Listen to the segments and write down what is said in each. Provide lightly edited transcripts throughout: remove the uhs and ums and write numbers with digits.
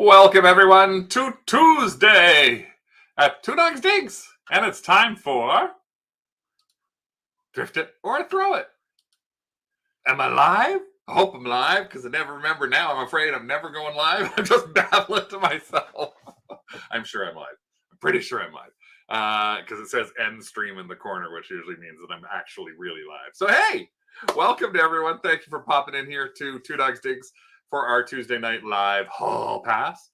Welcome everyone to Tuesday at Two Dogs Digs, and it's time for Thrift It or Throw It. Am I live? I hope I'm live because I never remember now. I'm afraid I'm never going live. I'm just babbling to myself. I'm sure I'm live. I'm pretty sure I'm live because it says end stream in the corner, which usually means that I'm actually really live. So hey, welcome to everyone. Thank you for popping in here to Two Dogs Digs for our Tuesday night live hall pass.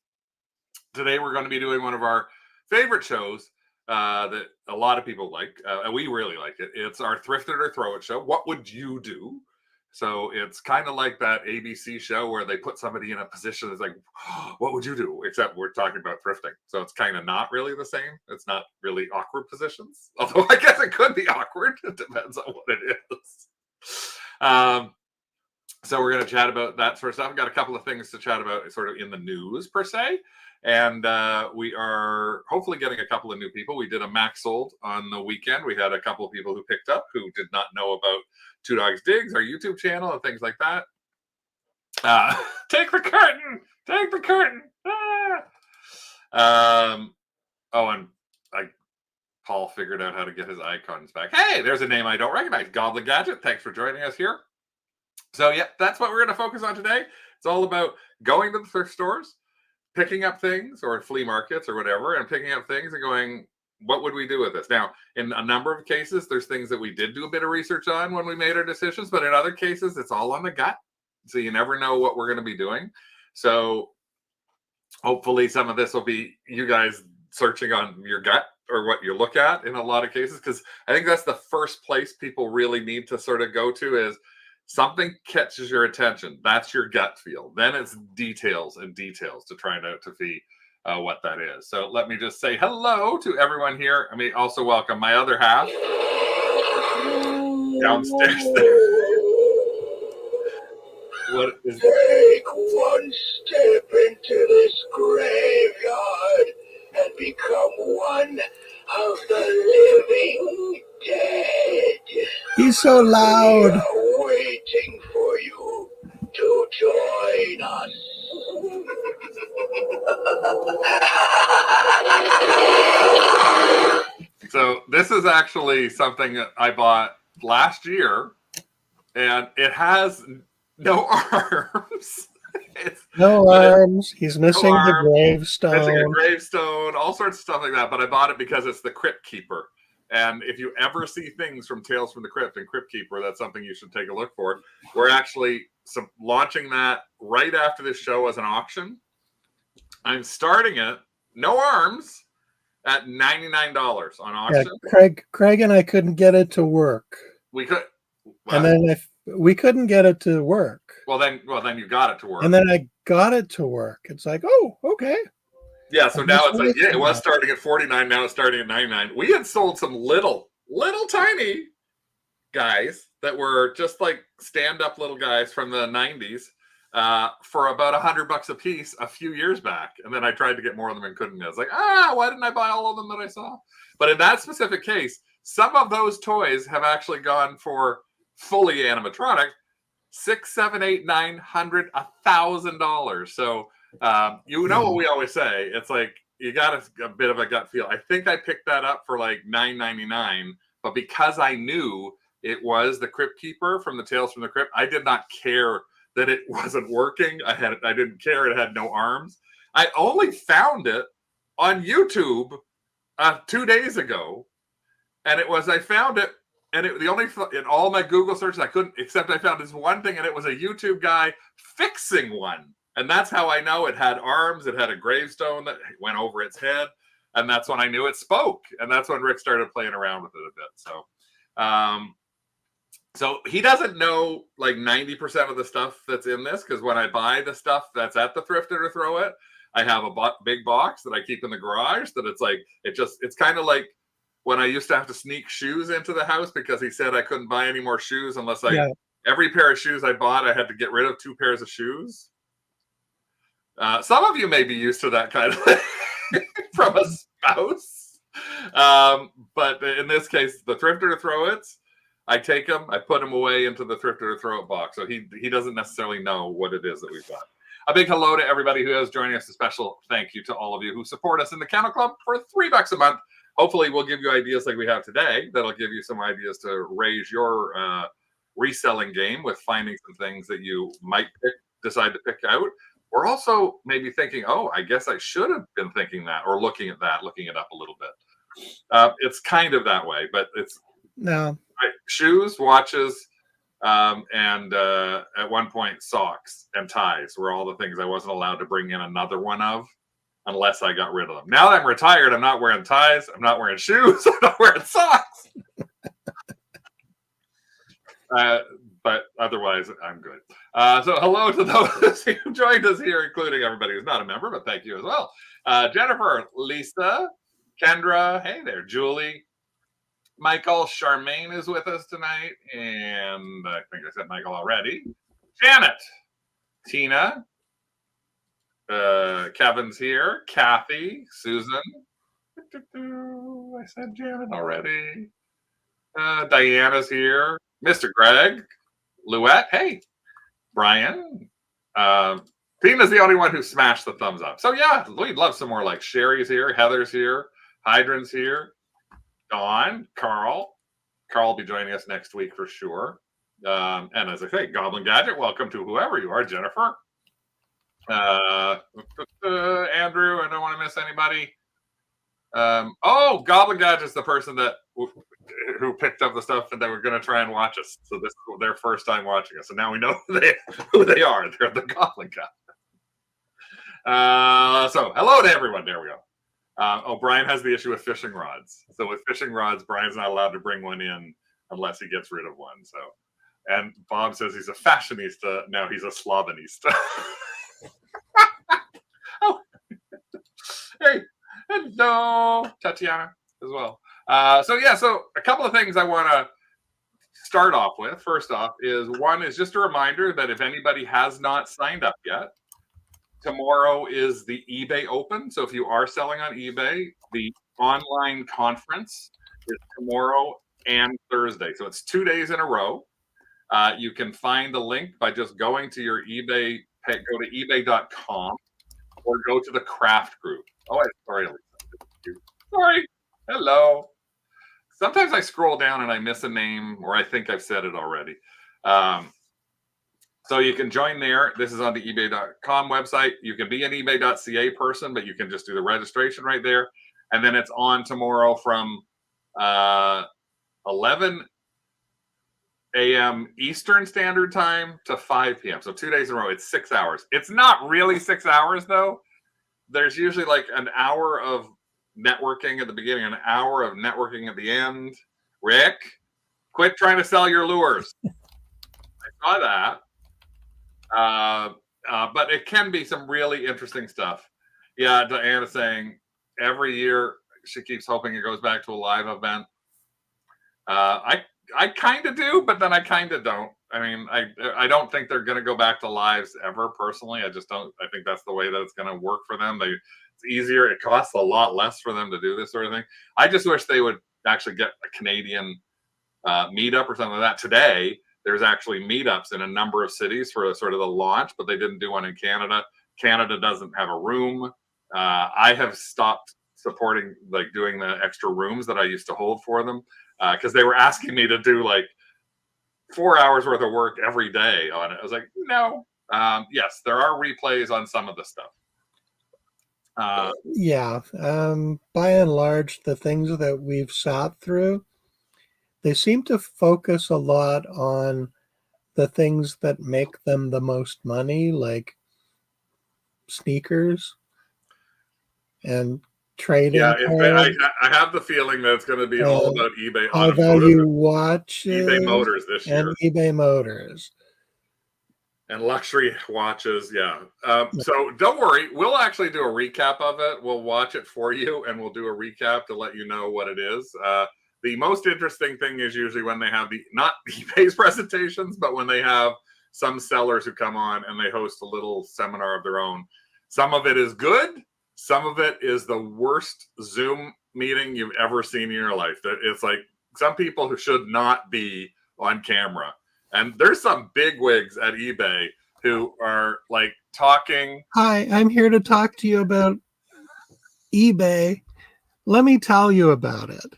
Today we're going to be doing one of our favorite shows that a lot of people like, and we really like it. It's our Thrift It or Throw It show. What would you do? So it's kind of like that ABC show where they put somebody in a position that's like, oh, what would you do? Except we're talking about thrifting. So it's kind of not really the same. It's not really awkward positions. Although I guess it could be awkward. It depends on what it is. So we're going to chat about that sort of stuff. I've got a couple of things to chat about sort of in the news per se. And we are hopefully getting a couple of new people. We did a max sold on the weekend. We had a couple of people who picked up who did not know about Two Dogs Digs, our YouTube channel, and things like that. Take the curtain! Take the curtain! Ah! And Paul figured out how to get his icons back. Hey, there's a name I don't recognize. Goblin Gadget, thanks for joining us here. So yeah, that's what we're going to focus on today. It's all about going to the thrift stores, picking up things, or flea markets or whatever, and picking up things and going, what would we do with this? Now, in a number of cases, there's things that we did do a bit of research on when we made our decisions, but in other cases, it's all on the gut. So you never know what we're going to be doing. So hopefully some of this will be you guys searching on your gut or what you look at in a lot of cases, because I think that's the first place people really need to sort of go to is something catches your attention. That's your gut feel. Then it's details and details to try to see what that is. So let me just say hello to everyone here. I mean, also welcome my other half downstairs there. What is Take one step into this graveyard and become one of the living dead. He's so loud. We are waiting for you to join us. So this is actually something that I bought last year, and it has no arms. No arms. He's missing no the arms, gravestone. missing a gravestone, all sorts of stuff like that. But I bought it because it's the Crypt Keeper. And if you ever see things from Tales from the Crypt and Crypt Keeper, that's something you should take a look for. We're actually launching that right after this show as an auction. I'm starting it, no arms, at $99 on auction. Yeah, Craig and I couldn't get it to work. We could, and then we couldn't get it to work. Well, then you got it to work. And then I got it to work. It's like, oh, okay. Yeah, so now it's like, yeah, it was starting at $49, now it's starting at $99. We had sold some little tiny guys that were just like stand-up little guys from the 90s for about $100 a piece a few years back. And then I tried to get more of them and couldn't. I was like, why didn't I buy all of them that I saw? But in that specific case, some of those toys have actually gone for fully animatronic, $600, $700, $800, $900, $1,000. So you know what we always say. It's like you got a bit of a gut feel. I think I picked that up for like $9.99, but because I knew it was the Crypt Keeper from the Tales from the Crypt, I did not care that it wasn't working. I didn't care it had no arms. I only found it on YouTube 2 days ago, and I found it. And in all my Google searches, I couldn't, except I found this one thing, and it was a YouTube guy fixing one. And that's how I know it had arms. It had a gravestone that went over its head. And that's when I knew it spoke. And that's when Rick started playing around with it a bit. So he doesn't know like 90% of the stuff that's in this, because when I buy the stuff that's at the Thrift It or Throw It, I have a big box that I keep in the garage that it's like, it's kind of like when I used to have to sneak shoes into the house because he said I couldn't buy any more shoes unless every pair of shoes I bought, I had to get rid of 2 pairs of shoes. Some of you may be used to that kind of thing from a spouse. But in this case, the Thrift It or Throw It's, I take them, I put them away into the Thrift It or Throw It box. So he doesn't necessarily know what it is that we've got. A big hello to everybody who is joining us. A special thank you to all of you who support us in the Kennel Club for $3 a month. Hopefully, we'll give you ideas like we have today. That'll give you some ideas to raise your reselling game with finding some things that you might decide to pick out. We're also maybe thinking, oh, I guess I should have been thinking that, or looking at that, looking it up a little bit. It's kind of that way, but it's No. Shoes, watches, and at one point socks and ties were all the things I wasn't allowed to bring in another one of unless I got rid of them. Now that I'm retired, I'm not wearing ties, I'm not wearing shoes, I'm not wearing socks. But otherwise, I'm good. So hello to those who joined us here, including everybody who's not a member, but thank you as well. Jennifer, Lisa, Kendra, hey there, Julie, Michael, Charmaine is with us tonight, and I think I said Michael already. Janet, Tina, Kevin's here, Kathy, Susan. I said Janet already. Diana's here, Mr. Greg, Louette, hey, Brian. Tina's the only one who smashed the thumbs up. So yeah, we'd love some more. Like Sherry's here, Heather's here, Hydrant's here. Dawn, Carl will be joining us next week for sure. And as I say, Goblin Gadget, welcome to whoever you are. Jennifer, Andrew, I don't want to miss anybody. Oh, Goblin Gadget's the person that who picked up the stuff and they were going to try and watch us. So this is their first time watching us, and now we know who they are. They're the Goblin Gadget. So hello to everyone. There we go. Brian has the issue with fishing rods. So with fishing rods, Brian's not allowed to bring one in unless he gets rid of one. So, and Bob says he's a fashionista. Now he's a slobinista. Oh, hey, hello, Tatiana as well. So a couple of things I want to start off with. First off is just a reminder that if anybody has not signed up yet, tomorrow is the eBay Open. So if you are selling on eBay, the online conference is tomorrow and Thursday. So it's 2 days in a row. You can find the link by just going to your eBay, go to ebay.com or go to the craft group. Oh, sorry. Sorry. Hello. Sometimes I scroll down and I miss a name or I think I've said it already. So you can join there. This is on the ebay.com website. You can be an ebay.ca person, but you can just do the registration right there. And then it's on tomorrow from 11 a.m. Eastern Standard Time to 5 p.m. So 2 days in a row. It's 6 hours. It's not really 6 hours, though. There's usually like an hour of networking at the beginning, an hour of networking at the end. Rick, quit trying to sell your lures. I saw that. But it can be some really interesting stuff. Yeah, Diana's saying every year she keeps hoping it goes back to a live event. I kind of do, but then I kind of don't. I mean, I don't think they're going to go back to lives ever. Personally, I just don't. I think that's the way that it's going to work for them. It's easier. It costs a lot less for them to do this sort of thing. I just wish they would actually get a Canadian meetup or something like that. Today, there's actually meetups in a number of cities for sort of the launch, but they didn't do one in Canada. Canada doesn't have a room. I have stopped supporting like doing the extra rooms that I used to hold for them because they were asking me to do like 4 hours worth of work every day on it. I was like, no. Yes, there are replays on some of the stuff. Yeah. By and large, the things that we've sat through, they seem to focus a lot on the things that make them the most money, like sneakers and trading. Yeah, I have the feeling that it's going to be all about eBay high value watches, eBay Motors this year, and eBay Motors. And luxury watches, yeah. So don't worry. We'll actually do a recap of it. We'll watch it for you, and we'll do a recap to let you know what it is. The most interesting thing is usually when they have not eBay's presentations, but when they have some sellers who come on and they host a little seminar of their own. Some of it is good. Some of it is the worst Zoom meeting you've ever seen in your life. It's like some people who should not be on camera. And there's some big wigs at eBay who are like talking. Hi, I'm here to talk to you about eBay. Let me tell you about it.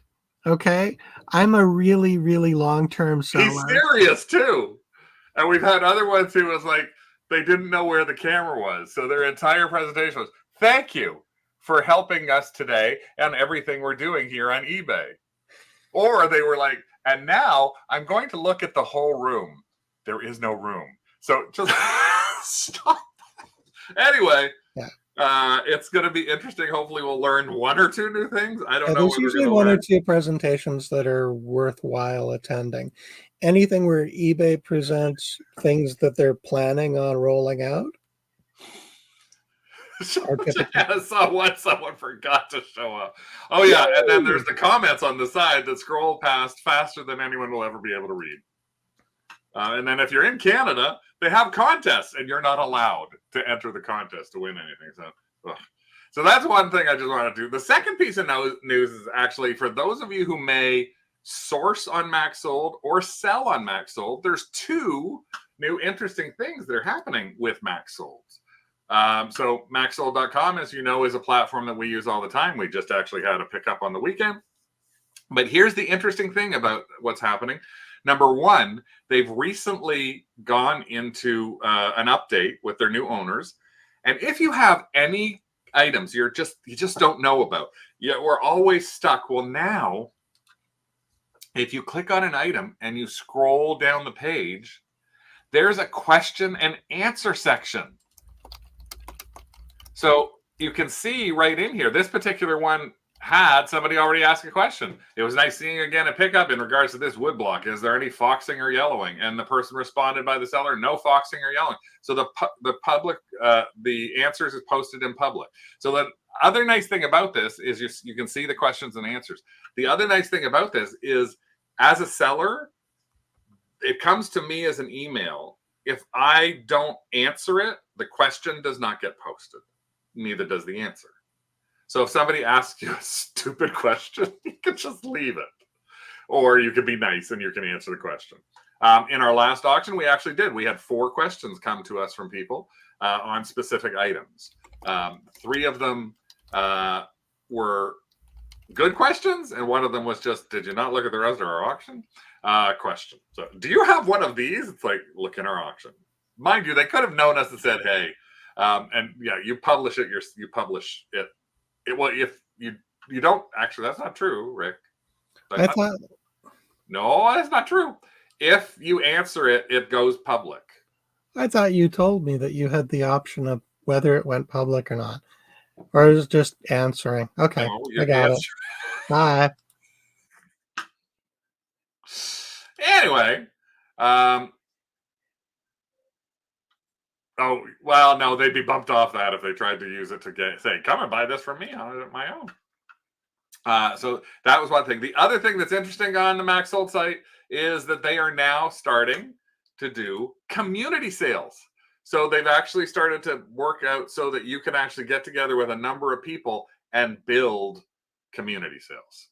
Okay? I'm a really, really long-term He's seller. serious too. And we've had other ones who was like, they didn't know where the camera was. So their entire presentation was, thank you for helping us today and everything we're doing here on eBay. Or they were like, and now I'm going to look at the whole room. There is no room. So just stop. Anyway, it's going to be interesting. Hopefully we'll learn one or two new things. I don't know There's what we're usually going to one learn. or two presentations that are worthwhile attending. Anything where eBay presents things that they're planning on rolling out. I saw one someone forgot to show up. Oh yeah, and then there's the comments on the side that scroll past faster than anyone will ever be able to read. And then if you're in Canada, they have contests, and you're not allowed to enter the contest to win anything. So that's one thing I just want to do. The second piece of news is actually for those of you who may source on Max Sold or sell on Max Sold. There's two new interesting things that are happening with Max Sold. So maxsold.com, as you know, is a platform that we use all the time. We just actually had a pickup on the weekend. But here's the interesting thing about what's happening. Number one, they've recently gone into an update with their new owners. And if you have any items you just don't know about, we're always stuck. Well, now, if you click on an item and you scroll down the page, there's a question and answer section. So you can see right in here, this particular one had somebody already ask a question. It was nice seeing again a pickup in regards to this wood block. Is there any foxing or yellowing? And the person responded by the seller, no foxing or yellowing. So the public, the answers is posted in public. So the other nice thing about this is you can see the questions and answers. The other nice thing about this is, as a seller, it comes to me as an email. If I don't answer it, the question does not get posted. Neither does the answer. So if somebody asks you a stupid question, you can just leave it. Or you can be nice and you can answer the question. In our last auction, we actually did. We had 4 questions come to us from people on specific items. 3 of them were good questions, and one of them was just, did you not look at the rest of our auction? Question. So do you have one of these? It's like, look in our auction. Mind you, they could have known us and said, hey, and yeah, you publish it, you publish it. Well, if you don't, actually, that's not true, Rick. I thought, no, that's not true. If you answer it, it goes public. I thought you told me that you had the option of whether it went public or not, or it was just answering. Okay, No, I got it. Bye. Anyway, oh, well, no, they'd be bumped off that if they tried to use it to say, come and buy this from me on my own. So that was one thing. The other thing that's interesting on the Max Sold site is that they are now starting to do community sales. So they've actually started to work out so that you can actually get together with a number of people and build community sales.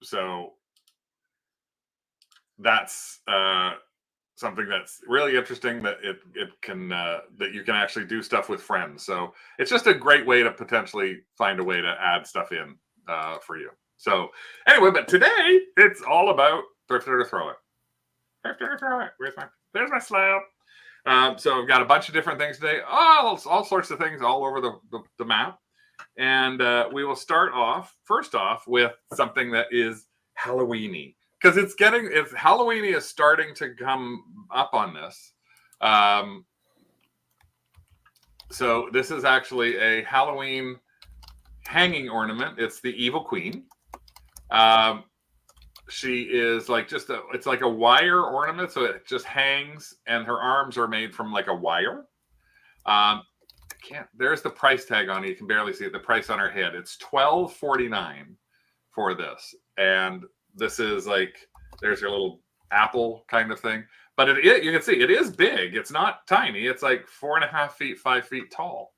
So that's something that's really interesting, that it can that you can actually do stuff with friends. So it's just a great way to potentially find a way to add stuff in for you. So anyway, but today it's all about thrift or throw it. Thrift or throw it. There's my slab. So I've got a bunch of different things today. All sorts of things all over the map. And we will start off, first off, with something that is Halloween-y. Because Halloween is starting to come up on this. So this is actually a Halloween hanging ornament. It's the Evil Queen. She is like it's like a wire ornament, so it just hangs, and her arms are made from like a wire. There's the price tag on it. You can barely see it. The price on her head. It's $12.49 for this, and this is like, there's your little apple kind of thing. But you can see it is big. It's not tiny. It's like 4.5 feet, 5 feet tall.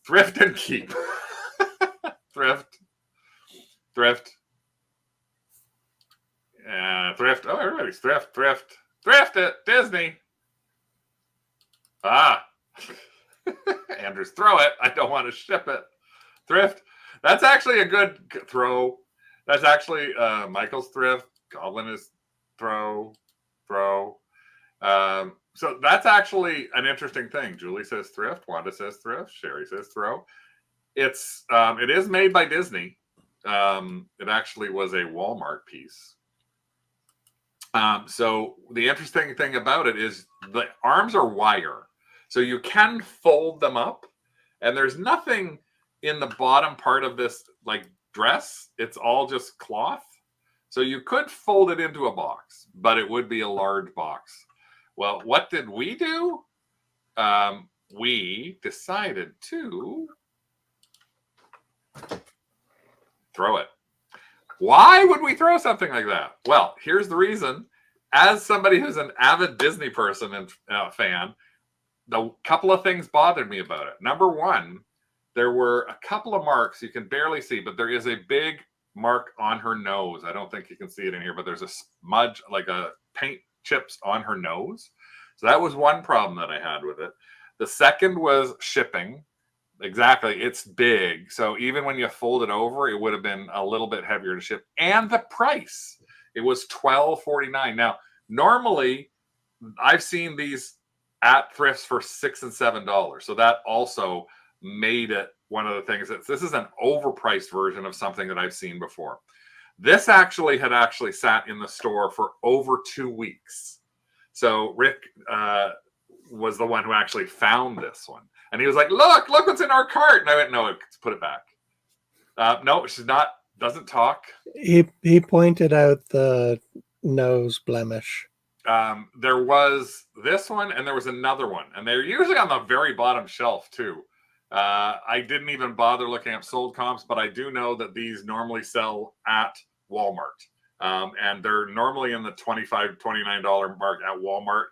Thrift and keep. Thrift. Thrift. Oh, everybody's thrift it. Disney. Ah, Andrews, throw it. I don't want to ship it. Thrift. That's actually a good throw. That's actually Michael's thrift. Goblin is throw. So that's actually an interesting thing. Julie says thrift. Wanda says thrift. Sherry says throw. It is made by Disney. It actually was a Walmart piece. So the interesting thing about it is the arms are wire, so you can fold them up, and there's nothing in the bottom part of this like dress. It's all just cloth, so you could fold it into a box, but it would be a large box. Well, what did we do? We decided to throw it. Why would we throw something like that? Well, here's the reason. As somebody who's an avid Disney person and fan, the couple of things bothered me about it. Number one, there were a couple of marks you can barely see, but there is a big mark on her nose. I don't think you can see it in here, but there's a smudge, like a paint chips on her nose. So that was one problem that I had with it. The second was shipping. Exactly. It's big. So even when you fold it over, it would have been a little bit heavier to ship. And the price, it was $12.49. Now, normally I've seen these at thrifts for $6 and $7. So that also made it one of the things that this is an overpriced version of something that I've seen before. This actually had sat in the store for over 2 weeks. So Rick was the one who actually found this one. And he was like, look what's in our cart. And I went, no, put it back. No, she's not, doesn't talk. He pointed out the nose blemish. There was this one and there was another one. And they're usually on the very bottom shelf too. I didn't even bother looking up sold comps, but I do know that these normally sell at Walmart. And they're normally in the $25, $29 mark at Walmart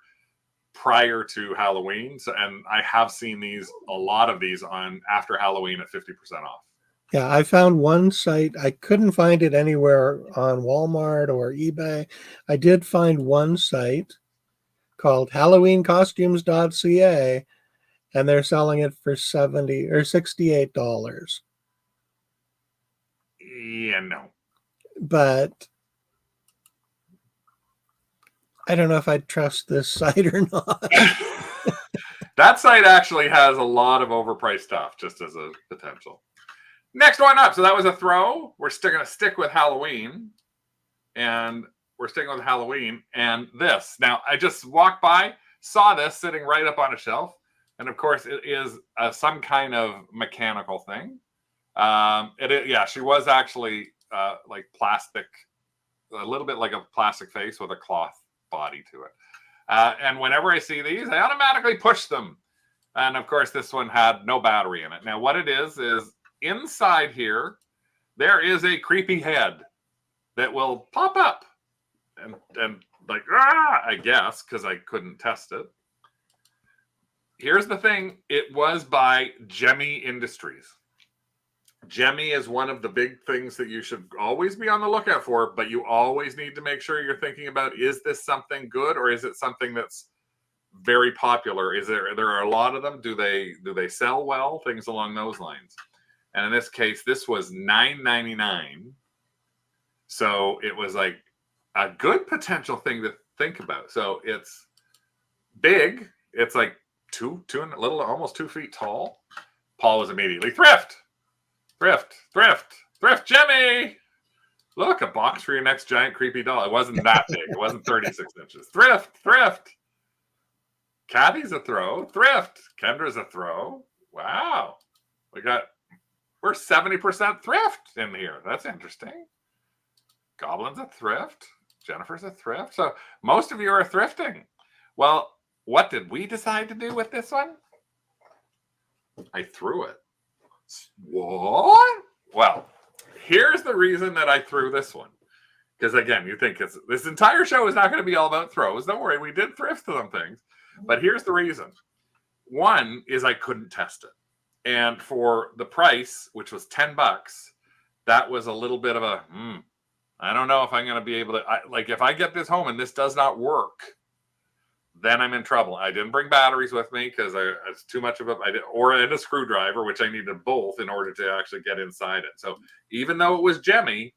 prior to Halloween. So, and I have seen a lot of these on after Halloween at 50% off. Yeah, I found one site. I couldn't find it anywhere on Walmart or eBay. I did find one site called HalloweenCostumes.ca, and they're selling it for $70 or $68. Yeah, no. But I don't know if I'd trust this site or not. That site actually has a lot of overpriced stuff, just as a potential. Next one up. So that was a throw. We're still going to stick with Halloween. And we're sticking with Halloween. And this. Now, I just walked by, saw this sitting right up on a shelf. And, of course, it is some kind of mechanical thing. She was actually like plastic, a little bit like a plastic face with a cloth body to it. And whenever I see these, I automatically push them. And of course, this one had no battery in it. Now, what it is inside here, there is a creepy head that will pop up and like, I guess, because I couldn't test it. Here's the thing. It was by Gemmy Industries. Gemmy is one of the big things that you should always be on the lookout for, but you always need to make sure you're thinking about, is this something good or is it something that's very popular? There are a lot of them. Do they sell well? Things along those lines. And in this case, this was $9.99. So it was like a good potential thing to think about. So it's big. It's like almost 2 feet tall. Paul was immediately thrift, Jimmy. Look, a box for your next giant creepy doll. It wasn't that big. It wasn't 36 inches. Thrift. Kathy's a throw. Thrift. Kendra's a throw. Wow. We're 70% thrift in here. That's interesting. Goblin's a thrift. Jennifer's a thrift. So most of you are thrifting. Well, what did we decide to do with this one? I threw it. What? Well, here's the reason that I threw this one. Because again, you think this entire show is not going to be all about throws. Don't worry, we did thrift some things. But here's the reason. One is I couldn't test it. And for the price, which was $10, that was a little bit of a, I don't know if I'm going to be able to, if I get this home and this does not work, then I'm in trouble. I didn't bring batteries with me because it's too much of and a screwdriver, which I needed both in order to actually get inside it. So even though it was Gemmy,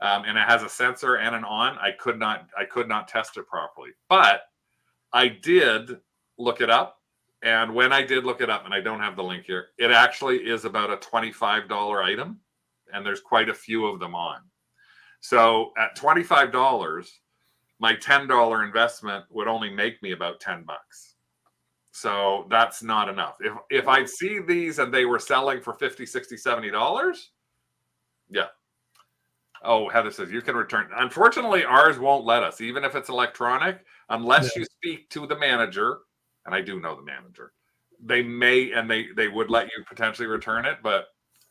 and it has a sensor and an on, I could not test it properly. But I did look it up. And when I did look it up, and I don't have the link here, it actually is about a $25 item. And there's quite a few of them on. So at $25, my $10 investment would only make me about $10. So that's not enough. If I'd see these and they were selling for $50, $60, $70, yeah. Oh, Heather says you can return. Unfortunately, ours won't let us, even if it's electronic, unless you speak to the manager. And I do know the manager. They may, and they would let you potentially return it. But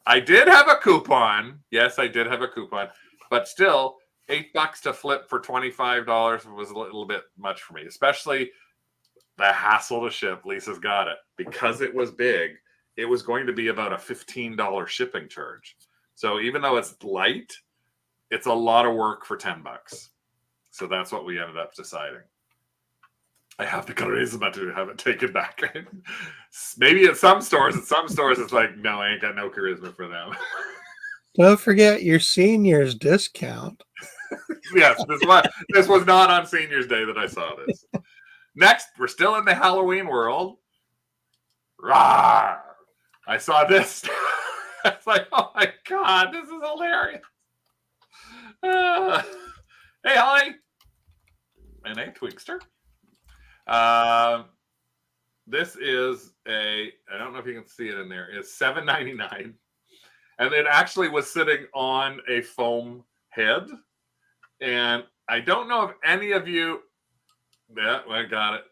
I did have a coupon. Yes, I did have a coupon. But still, $8 to flip for $25 was a little bit much for me, especially the hassle to ship. Lisa's got it. Because it was big, it was going to be about a $15 shipping charge. So even though it's light, it's a lot of work for $10. So that's what we ended up deciding. I have the charisma to have it taken back. Maybe at some stores it's like, no, I ain't got no charisma for them. Don't forget your seniors discount. Yes, this was not on Seniors Day that I saw this. Next, we're still in the Halloween world. Rawr! I saw this. It's like, oh my God, this is hilarious. Hey, Holly. And hey, Twigster. This is I don't know if you can see it in there. It's $7.99. And it actually was sitting on a foam head. And I don't know if any of you, yeah, I got it.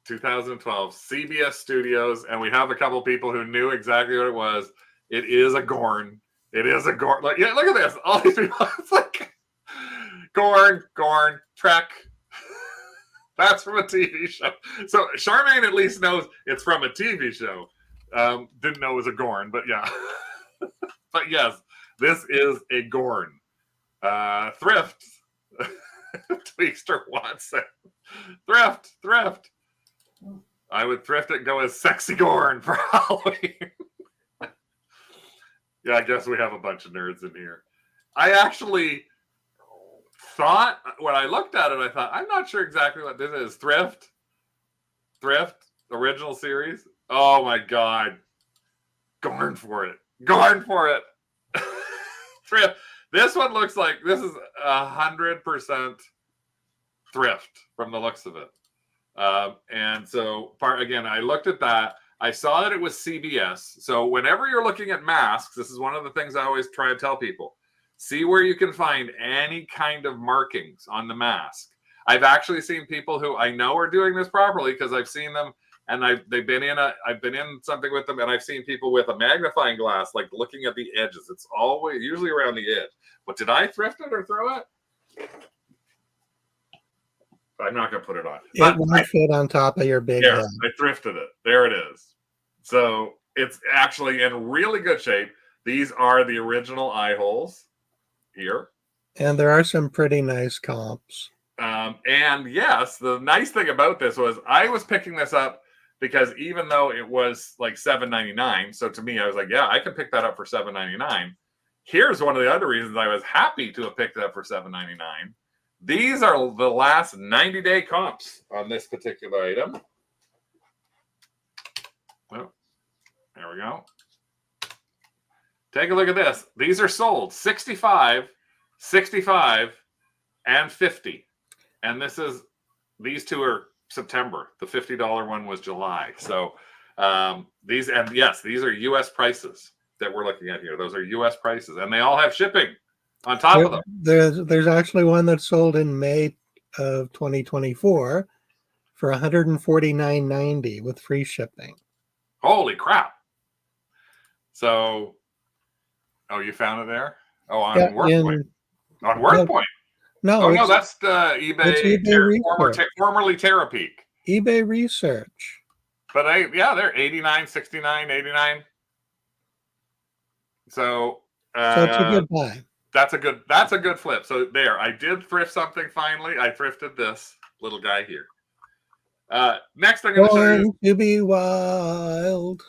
2012, CBS Studios. And we have a couple people who knew exactly what it was. It is a Gorn. It is a Gorn. Like, yeah, look at this. All these people, it's like Gorn, Trek. That's from a TV show. So Charmaine at least knows it's from a TV show. Didn't know it was a Gorn, but yeah. But yes, this is a Gorn. Thrift. Tweakster wants it. Thrift. I would thrift it and go as Sexy Gorn for Halloween. Yeah, I guess we have a bunch of nerds in here. I actually thought, when I looked at it, I thought, I'm not sure exactly what this is. Thrift, original series. Oh my God. Gorn for it. Thrift. This one looks like this is 100% thrift from the looks of it. And so, again, I looked at that. I saw that it was CBS. So whenever you're looking at masks, this is one of the things I always try to tell people. See where you can find any kind of markings on the mask. I've actually seen people who I know are doing this properly because I've seen them, and I've been in something with them, and I've seen people with a magnifying glass, like looking at the edges. It's always usually around the edge. But did I thrift it or throw it? I'm not going to put it on. It won't fit on top of your big head. I thrifted it. There it is. So it's actually in really good shape. These are the original eye holes here. And there are some pretty nice comps. And yes, the nice thing about this was I was picking this up because even though it was like $7.99, so to me, I was like, yeah, I can pick that up for $7.99. Here's one of the other reasons I was happy to have picked it up for $7.99. These are the last 90-day comps on this particular item. Well, there we go. Take a look at this. These are sold 65, 65, and 50. And these two are September. The $50 one was July. So these are US prices that we're looking at here. Those are US prices. And they all have shipping on top of them. There's actually one that's sold in May of 2024 for $149.90 with free shipping. Holy crap. So, oh, you found it there? Oh, on Worthpoint. On Worthpoint. No, that's eBay, formerly Terapeak. eBay research. But they're 89, 69, 89. So it's a good buy. That's a good flip. So there, I did thrift something finally. I thrifted this little guy here. Next, I'm going to show you. Born to be wild.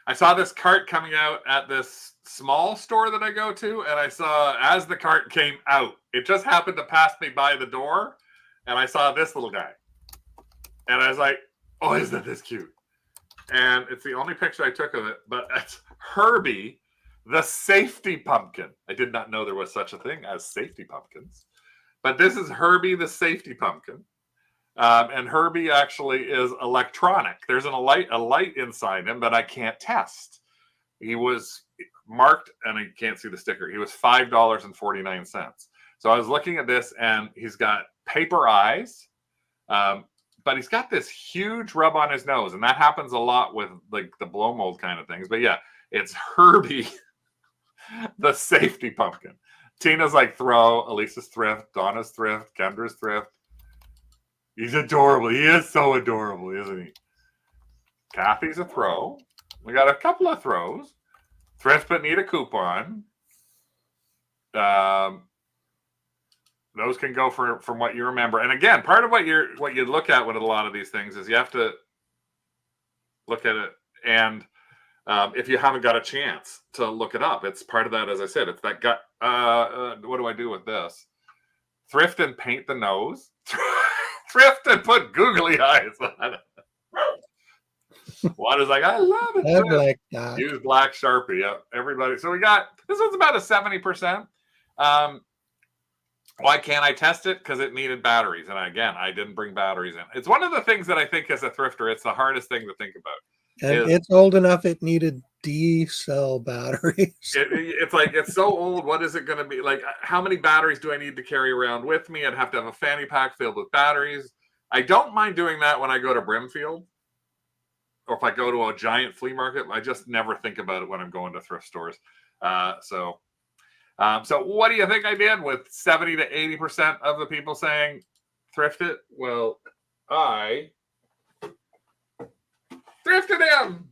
I saw this cart coming out at this small store that I go to, and I saw as the cart came out, it just happened to pass me by the door, and I saw this little guy. And I was like, oh, isn't this cute? And it's the only picture I took of it, but it's Herbie, the safety pumpkin. I did not know there was such a thing as safety pumpkins. But this is Herbie, the safety pumpkin. And Herbie actually is electronic. There's a light inside him that I can't test. He was marked, and I can't see the sticker. He was $5.49. So I was looking at this, and he's got paper eyes, but he's got this huge rub on his nose, and that happens a lot with like the blow mold kind of things. But yeah, it's Herbie, the safety pumpkin. Tina's like Throw, Elisa's Thrift, Donna's Thrift, Kendra's Thrift. He's adorable. He is so adorable, isn't he? Kathy's a Throw. We got a couple of Throws. Thrift but need a coupon. Those can go from what you remember. And again, part of what you look at with a lot of these things is you have to look at it. And if you haven't got a chance to look it up, it's part of that. As I said, it's that gut. What do I do with this? Thrift and paint the nose. Thrift and put googly eyes on it. One is like, I love it. I like that. Use black Sharpie. Yep, everybody. So we got, this one's about a 70%. Why can't I test it? Because it needed batteries. And again, I didn't bring batteries in. It's one of the things that I think as a thrifter, it's the hardest thing to think about. And it's old enough it needed D-cell batteries. It's like, it's so old. What is it going to be? Like, how many batteries do I need to carry around with me? I'd have to have a fanny pack filled with batteries. I don't mind doing that when I go to Brimfield. Or if I go to a giant flea market. I just never think about it when I'm going to thrift stores. So what do you think I did with 70 to 80% of the people saying thrift it? Well, I thrifted him.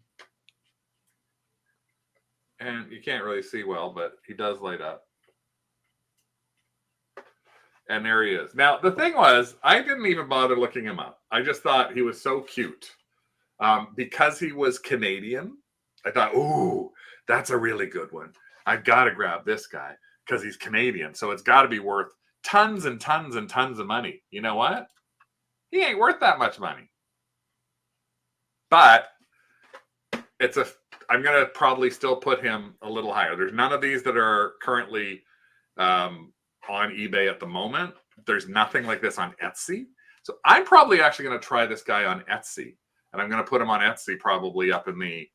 And you can't really see well, but he does light up. And there he is. Now, the thing was, I didn't even bother looking him up. I just thought he was so cute. Because he was Canadian, I thought, ooh, that's a really good one. I've got to grab this guy because he's Canadian. So it's got to be worth tons and tons and tons of money. You know what? He ain't worth that much money. But I'm going to probably still put him a little higher. There's none of these that are currently on eBay at the moment. There's nothing like this on Etsy. So I'm probably actually going to try this guy on Etsy. And I'm going to put him on Etsy probably up in the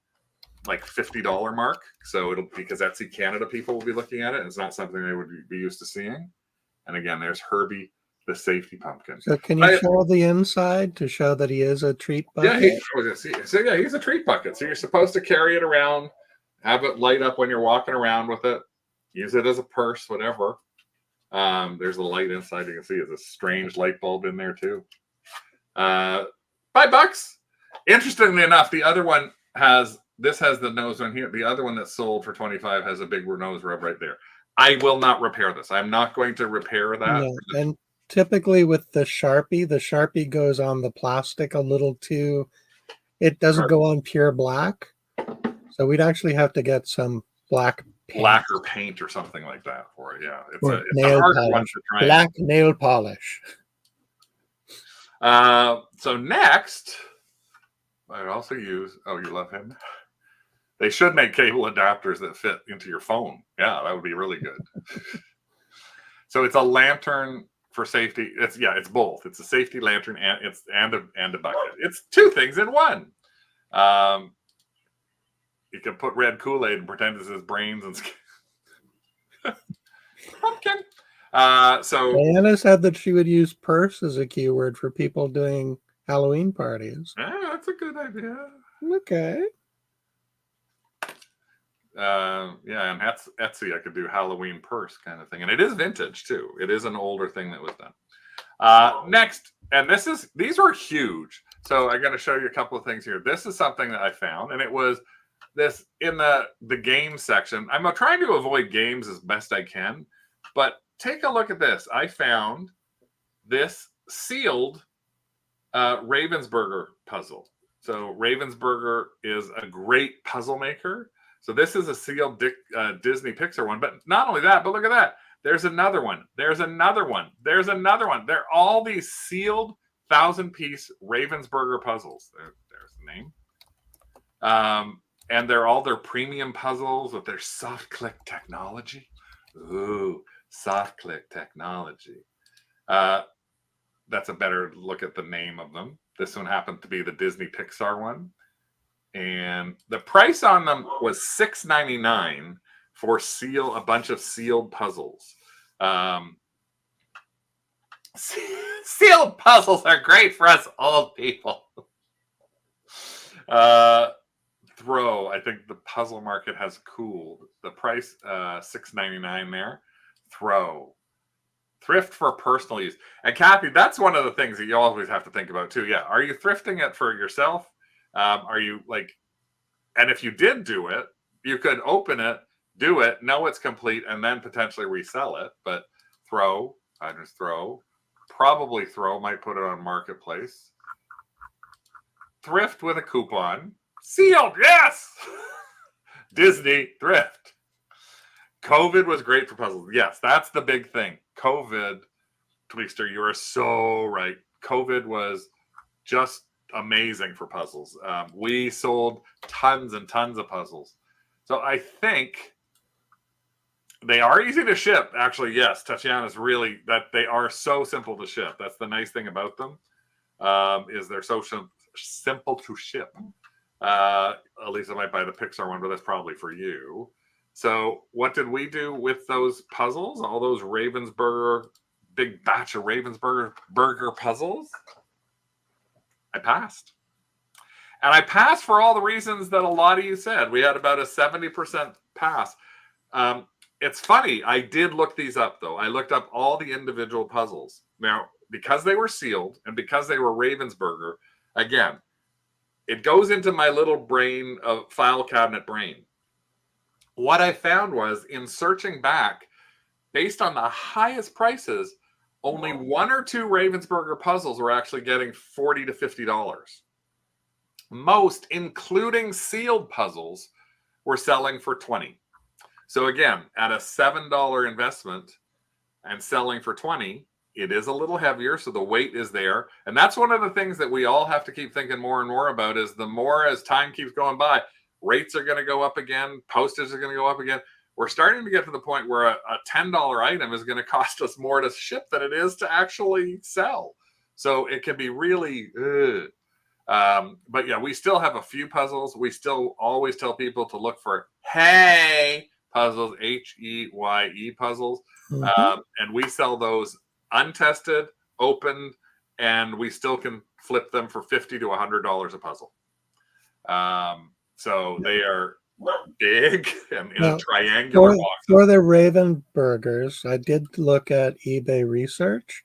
like $50 mark. So because Etsy Canada people will be looking at it. And it's not something they would be used to seeing. And again, there's Herbie, the safety pumpkin. So can you show the inside to show that he is a treat bucket? Yeah, he's a treat bucket. So you're supposed to carry it around, have it light up when you're walking around with it, use it as a purse, whatever. There's a light inside. You can see there's a strange light bulb in there too. $5. Interestingly enough, the other one has the nose on here. The other one that's sold for $25 has a big nose rub right there. I will not repair this. I'm not going to repair that. No. And typically with the Sharpie goes on the plastic a little too. It doesn't go on pure black. So we'd actually have to get some black paint. Lacquer paint or something like that for it. Yeah. It's a hard one to try. Black nail polish. So next, I'd also use, oh, you love him? They should make cable adapters that fit into your phone. Yeah, that would be really good. So it's a lantern for safety. It's both. It's a safety lantern and a bucket. It's two things in one. You can put red Kool-Aid and pretend it's his brains and pumpkin. So Diana said that she would use purse as a keyword for people doing Halloween parties. Yeah, that's a good idea. Okay. And Etsy, I could do Halloween purse kind of thing. And it is vintage too. It is an older thing that was done. Next, and these are huge. So I'm going to show you a couple of things here. This is something that I found, and it was this in the game section. I'm trying to avoid games as best I can, but take a look at this. I found this sealed Ravensburger puzzle. So Ravensburger is a great puzzle maker. So this is a sealed Disney Pixar one. But not only that, but look at that. There's another one. There's another one. There's another one. They're all these sealed 1,000-piece Ravensburger puzzles. There's the name. And they're all their premium puzzles with their soft click technology. Ooh, soft click technology. That's a better look at the name of them. This one happened to be the Disney Pixar one. And the price on them was $6.99 for a bunch of sealed puzzles. Sealed puzzles are great for us old people. Throw, I think the puzzle market has cooled. The price, $6.99 there. Throw. Thrift for personal use. And Kathy, that's one of the things that you always have to think about too. Yeah. Are you thrifting it for yourself? Are you like, and if you did do it, you could open it, do it, know it's complete, and then potentially resell it. But throw, I just throw. Probably throw, might put it on Marketplace. Thrift with a coupon. Sealed, yes! Disney, thrift. COVID was great for puzzles. Yes, that's the big thing. COVID, Tweakster, you are so right. COVID was just amazing for puzzles. We sold tons and tons of puzzles. So I think they are easy to ship. Actually, yes, Tatiana's really, that they are so simple to ship. That's the nice thing about them, is they're so simple to ship. Elisa might buy the Pixar one, but that's probably for you. So what did we do with those puzzles? All those Ravensburger, big batch of Ravensburger puzzles? I passed. And I passed for all the reasons that a lot of you said. We had about a 70% pass. It's funny. I did look these up, though. I looked up all the individual puzzles. Now, because they were sealed and because they were Ravensburger, again, it goes into my little brain of file cabinet brain. What I found was in searching back, based on the highest prices, only one or two Ravensburger puzzles were actually getting $40 to $50. Most, including sealed puzzles, were selling for $20. So again, at a $7 investment and selling for $20, it is a little heavier, so the weight is there. And that's one of the things that we all have to keep thinking more and more about is the more as time keeps going by, rates are going to go up again, postage are going to go up again. We're starting to get to the point where a $10 item is going to cost us more to ship than it is to actually sell. So it can be really, but yeah, we still have a few puzzles. We still always tell people to look for Hey puzzles, H-E-Y-E puzzles. Mm-hmm. And we sell those untested, opened, and we still can flip them for $50 to $100 a puzzle. So they are big and in a triangular box. For the Ravensburgers, I did look at eBay research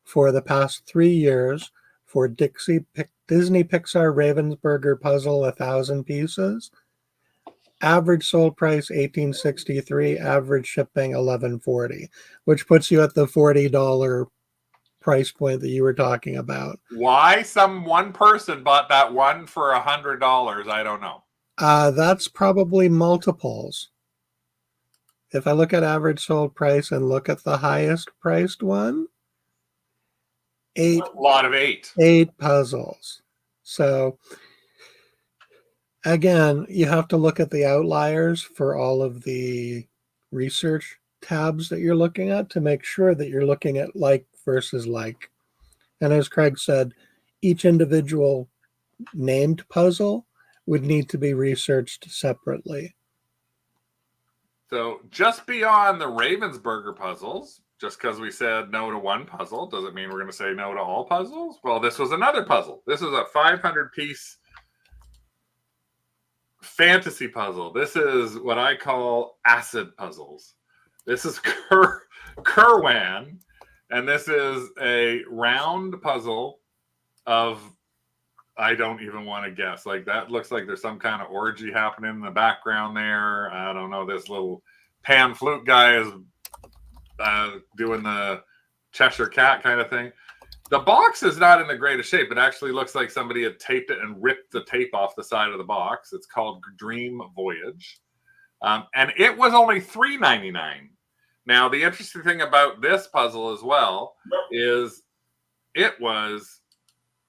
for the past 3 years for Disney Pixar Ravensburger puzzle, 1,000 pieces. Average sold price $18.63, average shipping $11.40, which puts you at the $40 price point that you were talking about. Why some one person bought that one for $100, I don't know. That's probably multiples. If I look at average sold price and look at the highest priced one, a lot of 8 puzzles. So again, you have to look at the outliers for all of the research tabs that you're looking at to make sure that you're looking at like versus like. And as Craig said, each individual named puzzle would need to be researched separately. So just beyond the Ravensburger puzzles, just because we said no to one puzzle doesn't mean we're going to say no to all puzzles. Well, this was another puzzle. This is a 500-piece fantasy puzzle. This is what I call acid puzzles. This is Kerwan, and this is a round puzzle of, I don't even want to guess. Like that looks like there's some kind of orgy happening in the background there. I don't know. This little pan flute guy is doing the Cheshire Cat kind of thing. The box is not in the greatest shape. It actually looks like somebody had taped it and ripped the tape off the side of the box. It's called Dream Voyage. And it was only $3.99. Now, the interesting thing about this puzzle as well is it was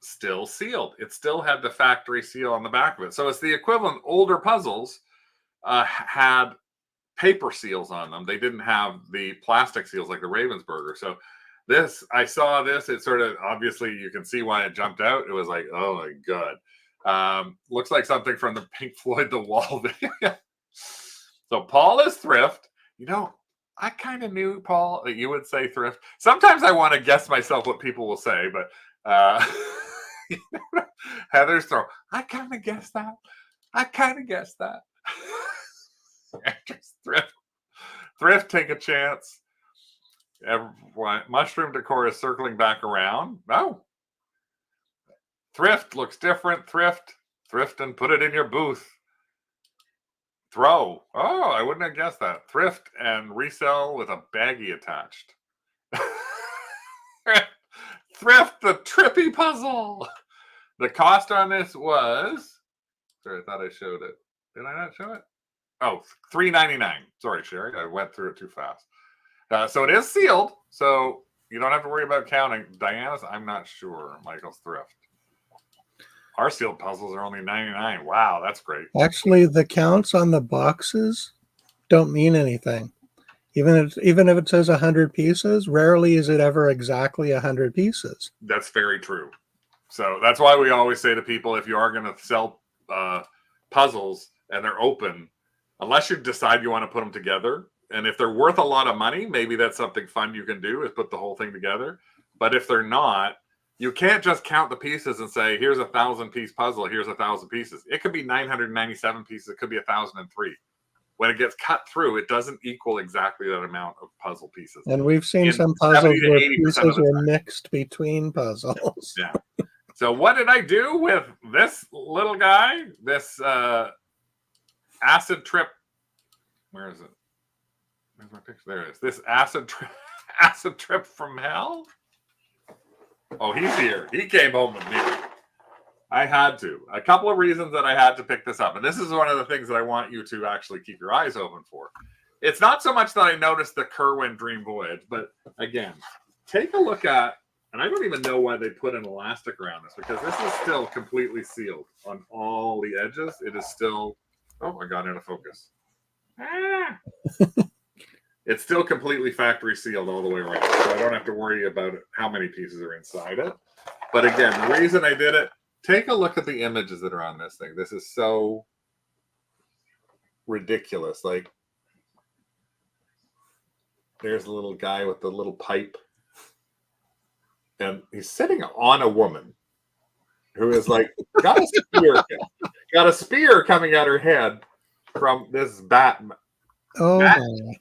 still sealed. It still had the factory seal on the back of it. So it's the equivalent. Older puzzles had paper seals on them. They didn't have the plastic seals like the Ravensburger. So this, I saw this, it sort of, obviously you can see why it jumped out. It was like, oh my God. Looks like something from the Pink Floyd The Wall video. So Paul is thrift. You know, I kind of knew, Paul, that you would say thrift. Sometimes I want to guess myself what people will say, but Heather's throw. I kind of guessed that. I kind of guessed that. Thrift, take a chance. Mushroom decor is circling back around. Oh. Thrift looks different. Thrift and put it in your booth. Throw. Oh, I wouldn't have guessed that. Thrift and resell with a baggie attached. Thrift, the trippy puzzle. The cost on this was, sorry, I thought I showed it. Did I not show it? Oh, $3.99. Sorry, Sherry, I went through it too fast. So it is sealed, so you don't have to worry about counting. Diana's, I'm not sure. Michael's thrift. Our sealed puzzles are only $99. Wow, that's great. Actually, the counts on the boxes don't mean anything. Even if it says 100 pieces, rarely is it ever exactly 100 pieces. That's very true. So that's why we always say to people, if you are going to sell puzzles and they're open, unless you decide you want to put them together, and if they're worth a lot of money, maybe that's something fun you can do is put the whole thing together. But if they're not, you can't just count the pieces and say, here's a 1,000-piece puzzle, here's 1,000 pieces. It could be 997 pieces. It could be 1,003. When it gets cut through, it doesn't equal exactly that amount of puzzle pieces. And we've seen some puzzles where pieces are mixed between puzzles. Yeah. So what did I do with this little guy? This acid trip. Where is it? Where's my picture? There it is. This acid trip from hell. Oh, he's here. He came home with me. I had to. A couple of reasons that I had to pick this up. And this is one of the things that I want you to actually keep your eyes open for. It's not so much that I noticed the Kerwin Dream Voyage, but again, take a look at, and I don't even know why they put an elastic around this, because this is still completely sealed on all the edges. It is still, oh, I got out of focus. It's still completely factory sealed all the way around. So I don't have to worry about how many pieces are inside it. But again, the reason I did it, take a look at the images that are on this thing. This is so ridiculous. Like, there's a little guy with the little pipe. And he's sitting on a woman who is like, got a spear coming at her head from this bat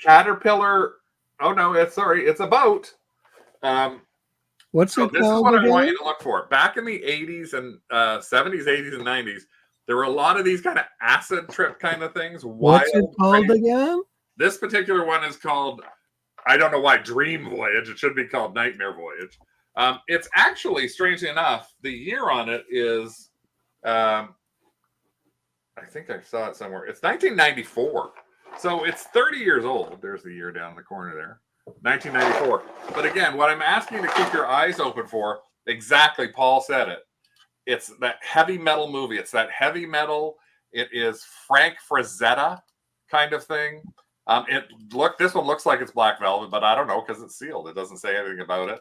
caterpillar. Oh no, it's a boat. What's it called? This is what I want you to look for. Back in the 80s and 70s, 80s, and 90s, there were a lot of these kind of acid trip kind of things. What's it called again? This particular one is called, I don't know why, Dream Voyage. It should be called Nightmare Voyage. It's actually, strangely enough, the year on it is, I think I saw it somewhere. It's 1994. So it's 30 years old. There's the year down in the corner there. 1994. But again, what I'm asking you to keep your eyes open for, exactly, Paul said it. It's that heavy metal movie. It's that heavy metal. It is Frank Frazetta kind of thing. This one looks like it's black velvet, but I don't know because it's sealed. It doesn't say anything about it.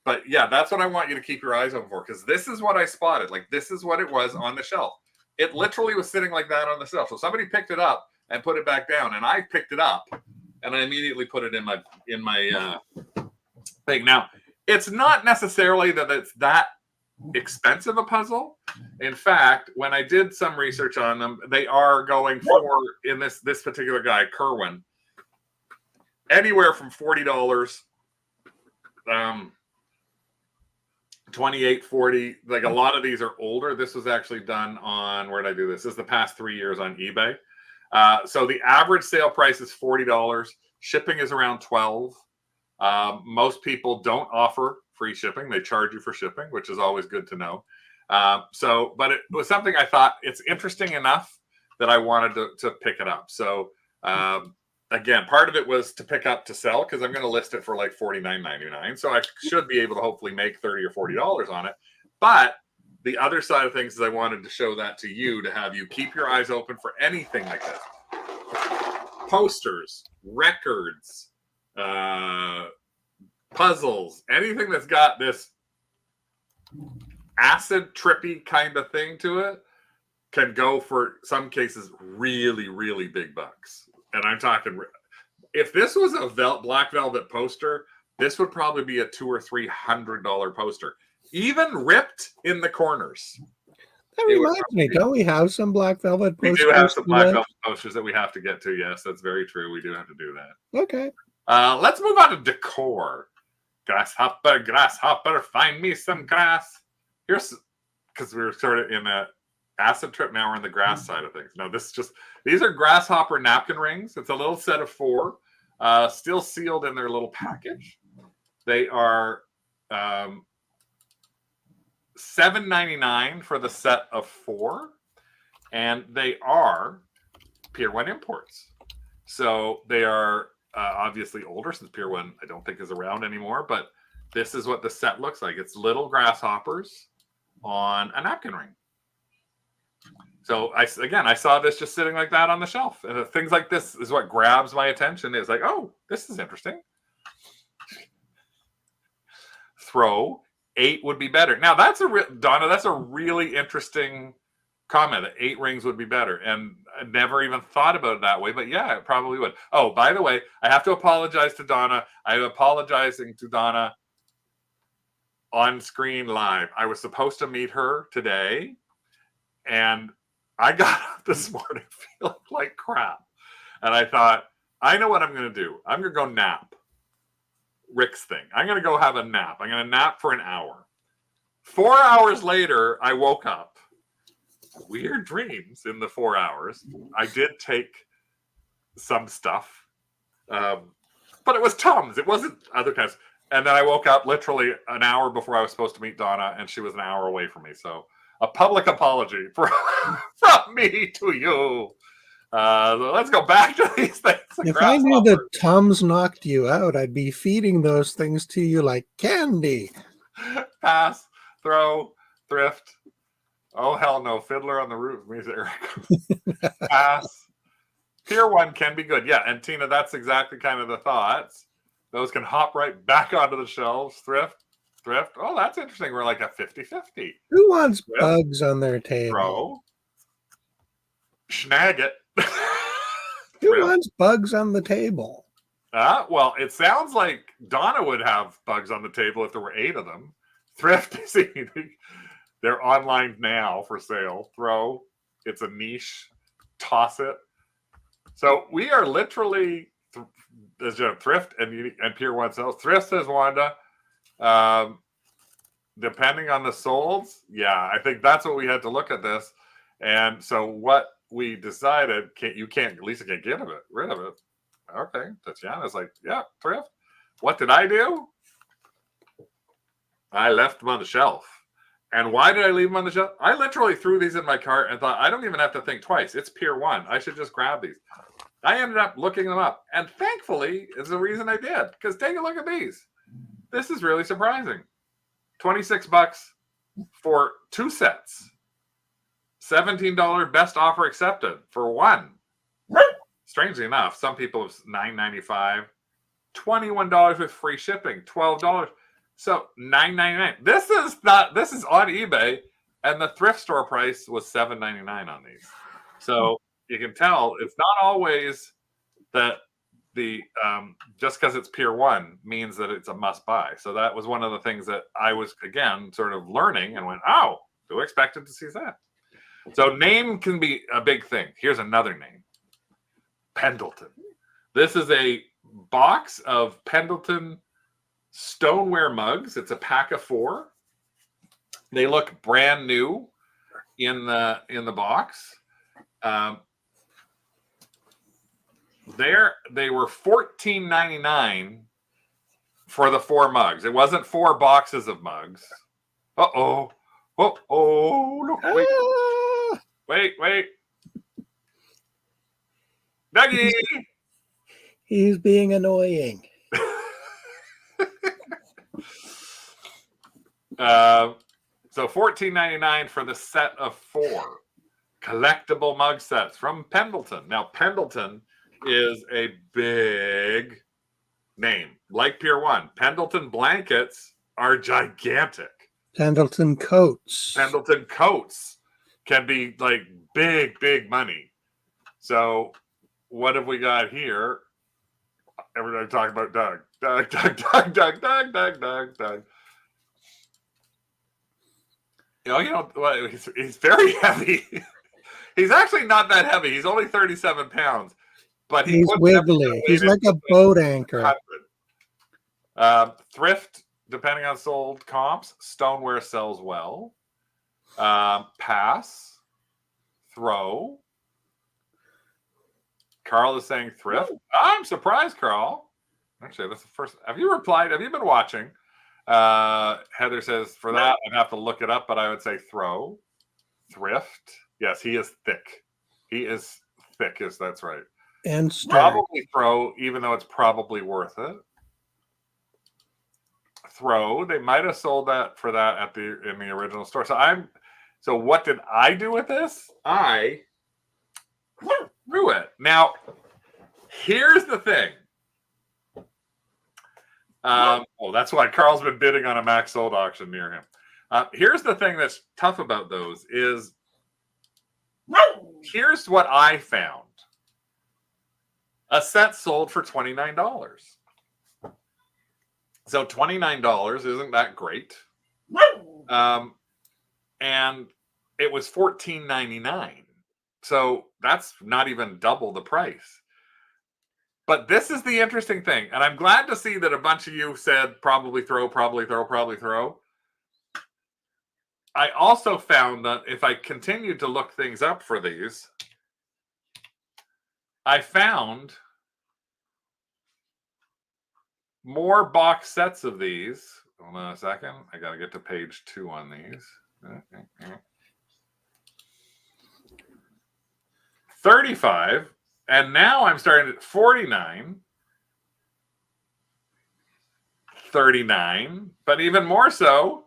But yeah, that's what I want you to keep your eyes open for, because this is what I spotted. Like, this is what it was on the shelf. It literally was sitting like that on the shelf. So somebody picked it up and put it back down, and I picked it up and I immediately put it in my thing. Now, it's not necessarily that it's that expensive a puzzle. In fact, when I did some research on them, they are going for, in this particular guy, Kerwin, anywhere from $40, $28, $40. Like, a lot of these are older. This was actually done on, where did I do this? This is the past 3 years on eBay. So the average sale price is $40. Shipping is around $12. Most people don't offer free shipping. They charge you for shipping, which is always good to know. But it was something I thought it's interesting enough that I wanted to pick it up. So again, part of it was to pick up to sell because I'm going to list it for like $49.99. So I should be able to hopefully make $30 or $40 on it. But the other side of things is I wanted to show that to you, to have you keep your eyes open for anything like this. Posters, records, puzzles, anything that's got this acid trippy kind of thing to it can go for some cases really, really big bucks. And I'm talking, if this was a black velvet poster, this would probably be a $200 or $300 poster, even ripped in the corners. That reminds me, don't we have some black velvet posters? We do have some black velvet posters that we have to get to. Yes, that's very true. We do have to do that. Okay. Let's move on to decor. Grasshopper, grasshopper, find me some grass. Here's, because we were sort of in a acid trip, now we're in the grass side of things. No, these are grasshopper napkin rings. It's a little set of 4, still sealed in their little package. They are $7.99 for the set of 4, and they are Pier 1 imports. So they are obviously older, since Pier 1 I don't think is around anymore, but this is what the set looks like. It's little grasshoppers on a napkin ring. So I saw this just sitting like that on the shelf, and things like this is what grabs my attention. It's like, oh, this is interesting. Throw 8 would be better. Now that's Donna, that's a really interesting comment. That 8 rings would be better, and I never even thought about it that way. But yeah, it probably would. Oh, by the way, I have to apologize to Donna. I'm apologizing to Donna on screen live. I was supposed to meet her today, and I got up this morning feeling like crap. And I thought, I know what I'm going to do. I'm going to go nap. Rick's thing. I'm going to go have a nap. I'm going to nap for an hour. 4 hours later, I woke up. Weird dreams in the 4 hours. I did take some stuff. But it was Tums. It wasn't other kinds. And then I woke up literally an hour before I was supposed to meet Donna, and she was an hour away from me. So a public apology from me to you. Let's go back to these things. If I knew that Tums knocked you out, I'd be feeding those things to you like candy. Pass, throw, thrift. Oh, hell no. Fiddler on the Roof. Music. Pass. Pier 1 can be good. Yeah, and Tina, that's exactly kind of the thoughts. Those can hop right back onto the shelves. Thrift. Oh, that's interesting. We're like a 50-50. Who wants bugs on their table? Throw. Snag it. Who wants bugs on the table? Well, it sounds like Donna would have bugs on the table if there were 8 of them. Thrift is eating. They're online now for sale. Throw. It's a niche. Toss it. So we are literally Thrift and Pier 1 sales. Thrift, says Wanda. Depending on the solds, yeah, I think that's what we had to look at this. And so what we decided, Lisa can't get rid of it. Okay, Tatiana's like, yeah, Thrift. What did I do? I left them on the shelf. And why did I leave them on the shelf? I literally threw these in my cart and thought, I don't even have to think twice. It's Pier 1. I should just grab these. I ended up looking them up. And thankfully, is the reason I did. Because take a look at these. This is really surprising. $26 for 2 sets. $17 best offer accepted for 1. Strangely enough, some people have $9.95. $21 with free shipping. $12. So $9.99. This is on eBay, and the thrift store price was $7.99 on these. So you can tell it's not always that the just because it's Pier 1 means that it's a must buy. So that was one of the things that I was again sort of learning and went, oh, who expected to see that? So name can be a big thing. Here's another name. Pendleton. This is a box of Pendleton stoneware mugs. It's a pack of 4. They look brand new in the box. They were $14.99 for the 4 mugs. It wasn't 4 boxes of mugs. Uh-oh. Uh-oh. Look, wait. Ah! Wait. Dougie! He's being annoying. So $14.99 for the set of 4 collectible mug sets from Pendleton. Now, Pendleton is a big name, like Pier 1. Pendleton blankets are gigantic. Pendleton coats. Pendleton coats can be like big money. So what have we got here? Everybody talking about Doug. Doug. He's very heavy. He's actually not that heavy. He's only 37 pounds. But he's wiggly. He's like a boat anchor. Thrift, depending on sold comps, stoneware sells well. Pass, throw. Carl is saying thrift. I'm surprised, Carl. Actually, that's the first. Have you replied? Have you been watching? Heather says, for that, I'd have to look it up, but I would say throw. Thrift. Yes, he is thick. He is thick, yes, that's right. And probably throw, even though it's probably worth it. Throw. They might have sold that for that in the original store. So what did I do with this? I threw it. Now, here's the thing. That's why Carl's been bidding on a max sold auction near him. Here's the thing that's tough about those is here's what I found. A set sold for $29. So $29 isn't that great. And it was $14.99. So that's not even double the price. But this is the interesting thing. And I'm glad to see that a bunch of you said probably throw. I also found that if I continued to look things up for these, I found more box sets of these. Hold on a second. I got to get to page 2 on these. 35. And now I'm starting at 49. 39. But even more so,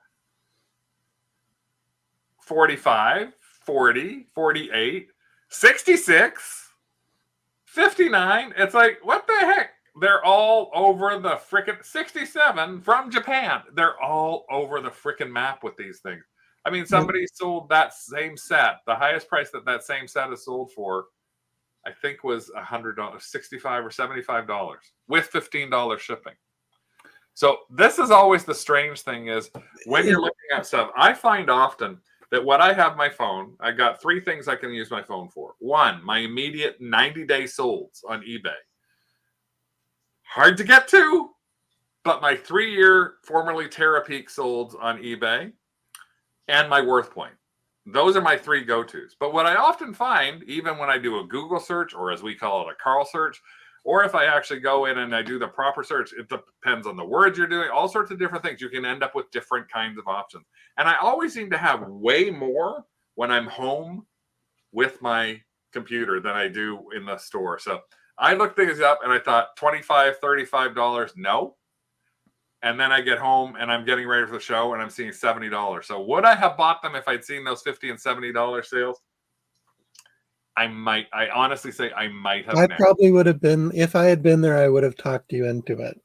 45, 40, 48, 66, 59. It's like, what the heck? They're all over the frickin' 67 from Japan. They're all over the frickin' map with these things. I mean, somebody sold that same set. The highest price that same set is sold for, I think, was $100, $65 or $75 with $15 shipping. So this is always the strange thing is when you're looking at stuff, I find often that when I have my phone, I got 3 things I can use my phone for. 1, my immediate 90-day solds on eBay. Hard to get to, but my 3-year formerly Terapeak solds on eBay and my Worthpoint. Those are my 3 go-tos. But what I often find, even when I do a Google search, or as we call it, a Carl search, or if I actually go in and I do the proper search, it depends on the words you're doing, all sorts of different things. You can end up with different kinds of options. And I always seem to have way more when I'm home with my computer than I do in the store. So I looked things up and I thought $25, $35, no. And then I get home and I'm getting ready for the show and I'm seeing $70. So would I have bought them if I'd seen those $50 and $70 sales? I honestly say I might have. I probably would have been, if I had been there, I would have talked you into it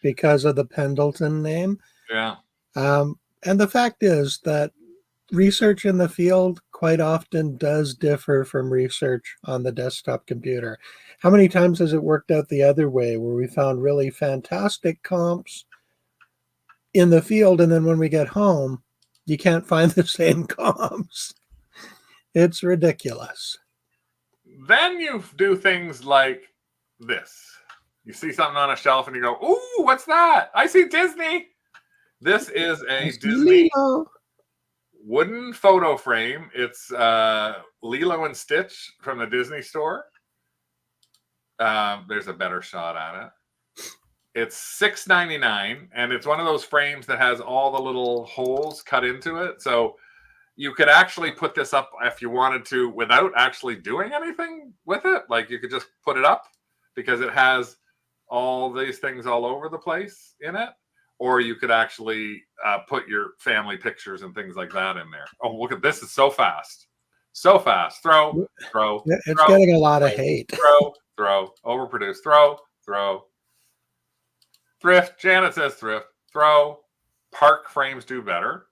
because of the Pendleton name. Yeah. And the fact is that research in the field quite often does differ from research on the desktop computer. How many times has it worked out the other way where we found really fantastic comps in the field, and then when we get home, you can't find the same comps? It's ridiculous. Then you do things like this. You see something on a shelf and you go, ooh, what's that? I see Disney. This is a Disney wooden photo frame. It's Lilo and Stitch from the Disney store. There's a better shot at it. It's $6.99, and it's one of those frames that has all the little holes cut into it. So you could actually put this up if you wanted to without actually doing anything with it. Like you could just put it up because it has all these things all over the place in it. Or you could actually put your family pictures and things like that in there. Oh, look at this. It's so fast. So fast. Throw, throw. It's throw, getting a lot of throw, hate. Throw. Overproduce. Throw. Thrift. Janet says thrift. Throw. Park frames do better.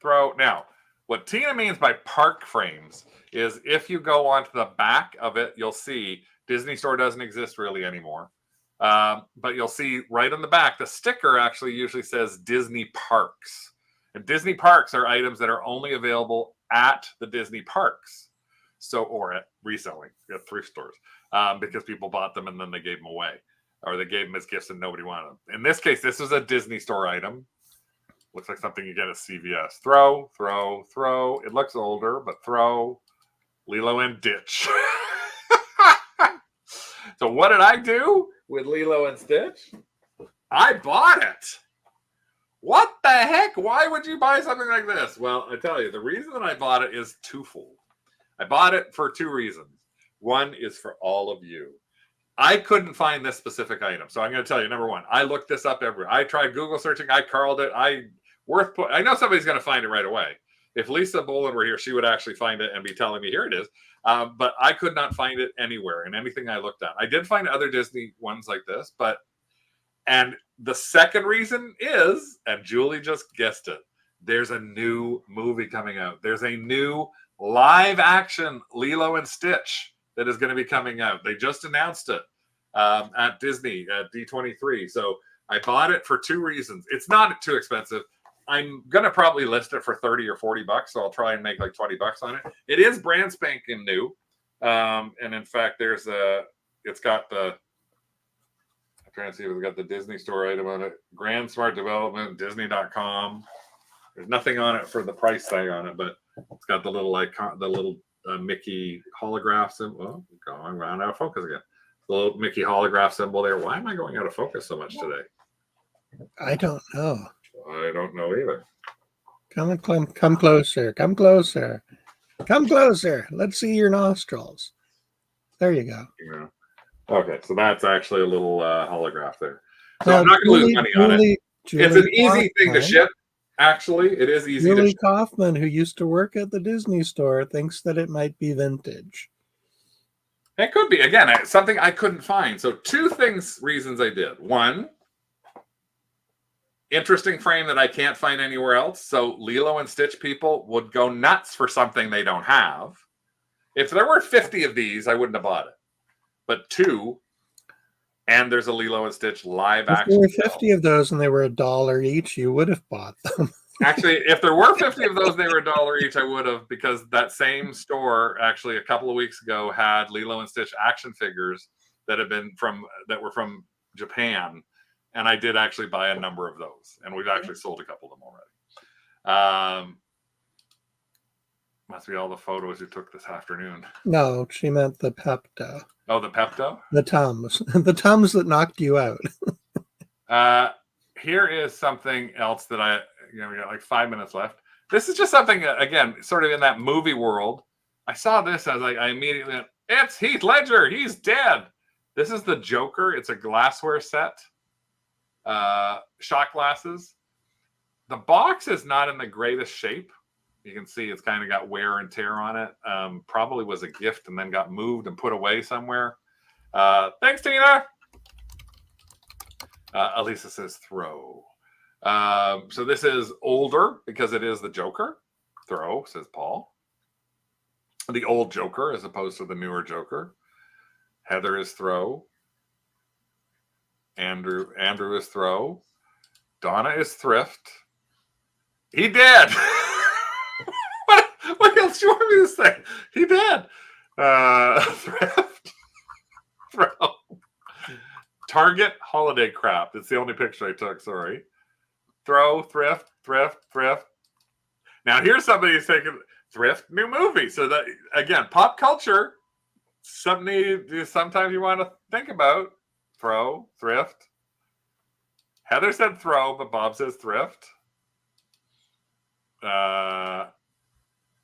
Throw. Now, what Tina means by park frames is if you go onto the back of it, you'll see Disney Store doesn't exist really anymore. But you'll see right on the back, the sticker actually usually says Disney Parks. And Disney Parks are items that are only available at the Disney Parks. So, or at reselling, at thrift stores, because people bought them and then they gave them away. Or they gave them as gifts and nobody wanted them. In this case, this was a Disney Store item. Looks like something you get at CVS. Throw. It looks older, but throw. Lilo and Ditch. So what did I do with Lilo and Stitch? I bought it. What the heck? Why would you buy something like this? Well, I tell you, the reason that I bought it is twofold. I bought it for two reasons. One is for all of you. I couldn't find this specific item. So I'm going to tell you, number one, I looked this up everywhere. I tried Google searching. I carled it. Worthpoint. I know somebody's going to find it right away. If Lisa Bolin were here, she would actually find it and be telling me, here it is. But I could not find it anywhere in anything I looked at. I did find other Disney ones like this, and the second reason is, and Julie just guessed it, there's a new movie coming out. There's a new live action Lilo and Stitch that is going to be coming out. They just announced it at Disney at D23. So I bought it for two reasons. It's not too expensive. I'm going to probably list it for 30 or 40 bucks. So I'll try and make like 20 bucks on it. It is brand spanking new. And in fact, it's got I'm trying to see if it's got the Disney Store item on it. Grand Smart Development, Disney.com. There's nothing on it for the price tag on it, but it's got the little Mickey holograph symbol. Oh, going around out of focus again. The little Mickey holograph symbol there. Why am I going out of focus so much today? I don't know. I don't know either. Come closer. Come closer. Come closer. Let's see your nostrils. There you go. Yeah. Okay, so that's actually a little holograph there. So I'm not going to lose money on it. It's an easy thing to ship. Actually, it is easy Julie to ship. Kaufman, who used to work at the Disney Store, thinks that it might be vintage. It could be. Again, something I couldn't find. So reasons I did. One, interesting frame that I can't find anywhere else. So Lilo and Stitch people would go nuts for something they don't have. If there were 50 of these, I wouldn't have bought it. But two, and there's a Lilo and Stitch live action. If there were 50 of those and they were $1 each, you would have bought them. Actually, if there were 50 of those, they were $1 each, I would have, because that same store actually a couple of weeks ago had Lilo and Stitch action figures that were from Japan. And I did actually buy a number of those. And we've actually sold a couple of them already. Must be all the photos you took this afternoon. No, she meant the Pepto. Oh, the Pepto? The Tums. The Tums that knocked you out. Here is something else that we got like 5 minutes left. This is just something, again, sort of in that movie world. I saw this, I immediately went, it's Heath Ledger. He's dead. This is the Joker. It's a glassware set. Shot glasses. The box is not in the greatest shape. You can see it's kind of got wear and tear on it. Probably was a gift and then got moved and put away somewhere. Thanks, Tina. Elisa says throw. So this is older because it is the Joker. Throw, says Paul. The old Joker as opposed to the newer Joker. Heather is throw. Andrew is throw. Donna is thrift. He did. What else do you want me to say? He did. Thrift. Throw. Target holiday crap. It's the only picture I took. Sorry. Throw, thrift. Now here's somebody who's taking thrift, new movie. So that, again, pop culture, something sometimes you want to think about. Throw, thrift. Heather said throw, but Bob says thrift.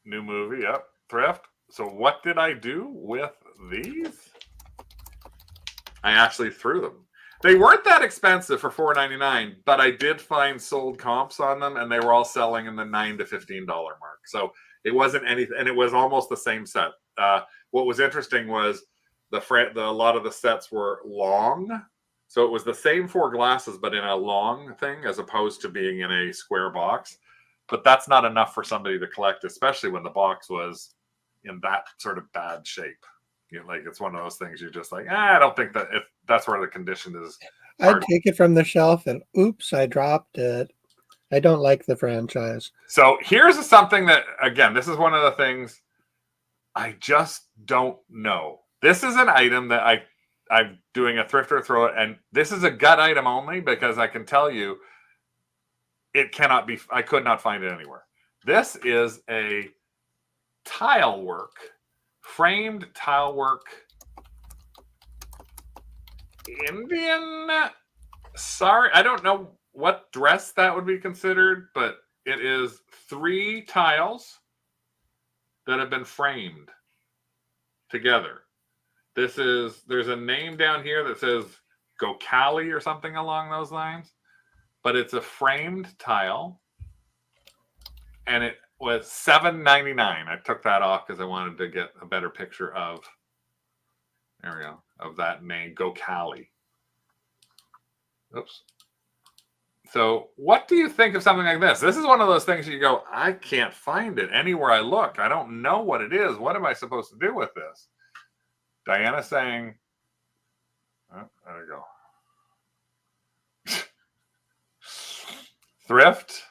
New movie, yep, thrift. So what did I do with these? I actually threw them. They weren't that expensive for $4.99, but I did find sold comps on them, and they were all selling in the $9 to $15 mark. So it wasn't anything, and it was almost the same set. What was interesting was a lot of the sets were long, so it was the same 4 glasses, but in a long thing, as opposed to being in a square box. But that's not enough for somebody to collect, especially when the box was in that sort of bad shape. You know, like it's one of those things you're just like, I don't think that if that's where the condition is. I'd take it from the shelf and oops, I dropped it. I don't like the franchise. So here's something that, again, this is one of the things I just don't know. This is an item that I'm doing a thrift or throw it, and this is a gut item only because I can tell you it cannot be, I could not find it anywhere. This is a tile work, framed tile work, Indian, sorry, I don't know what dress that would be considered, but it is 3 tiles that have been framed together. There's a name down here that says Gokali or something along those lines, but it's a framed tile, and it was $7.99. I took that off because I wanted to get a better picture of, there we go, of that name, Gokali. Oops. So what do you think of something like this? This is one of those things you go, I can't find it anywhere I look. I don't know what it is. What am I supposed to do with this? Diana saying, oh, there you go. Thrift,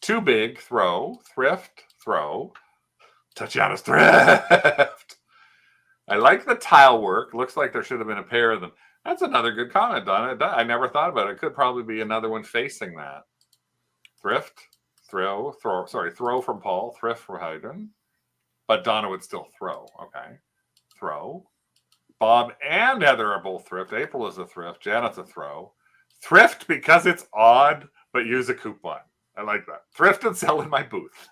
too big, throw, thrift, throw. Tatiana's thrift. I like the tile work. Looks like there should have been a pair of them. That's another good comment, Donna. I never thought about it. It could probably be another one facing that. Thrift, throw from Paul, thrift for Hayden. But Donna would still throw. Okay. Throw. Bob and Heather are both thrift. April is a thrift. Janet's a throw. Thrift because it's odd, but use a coupon. I like that. Thrift and sell in my booth.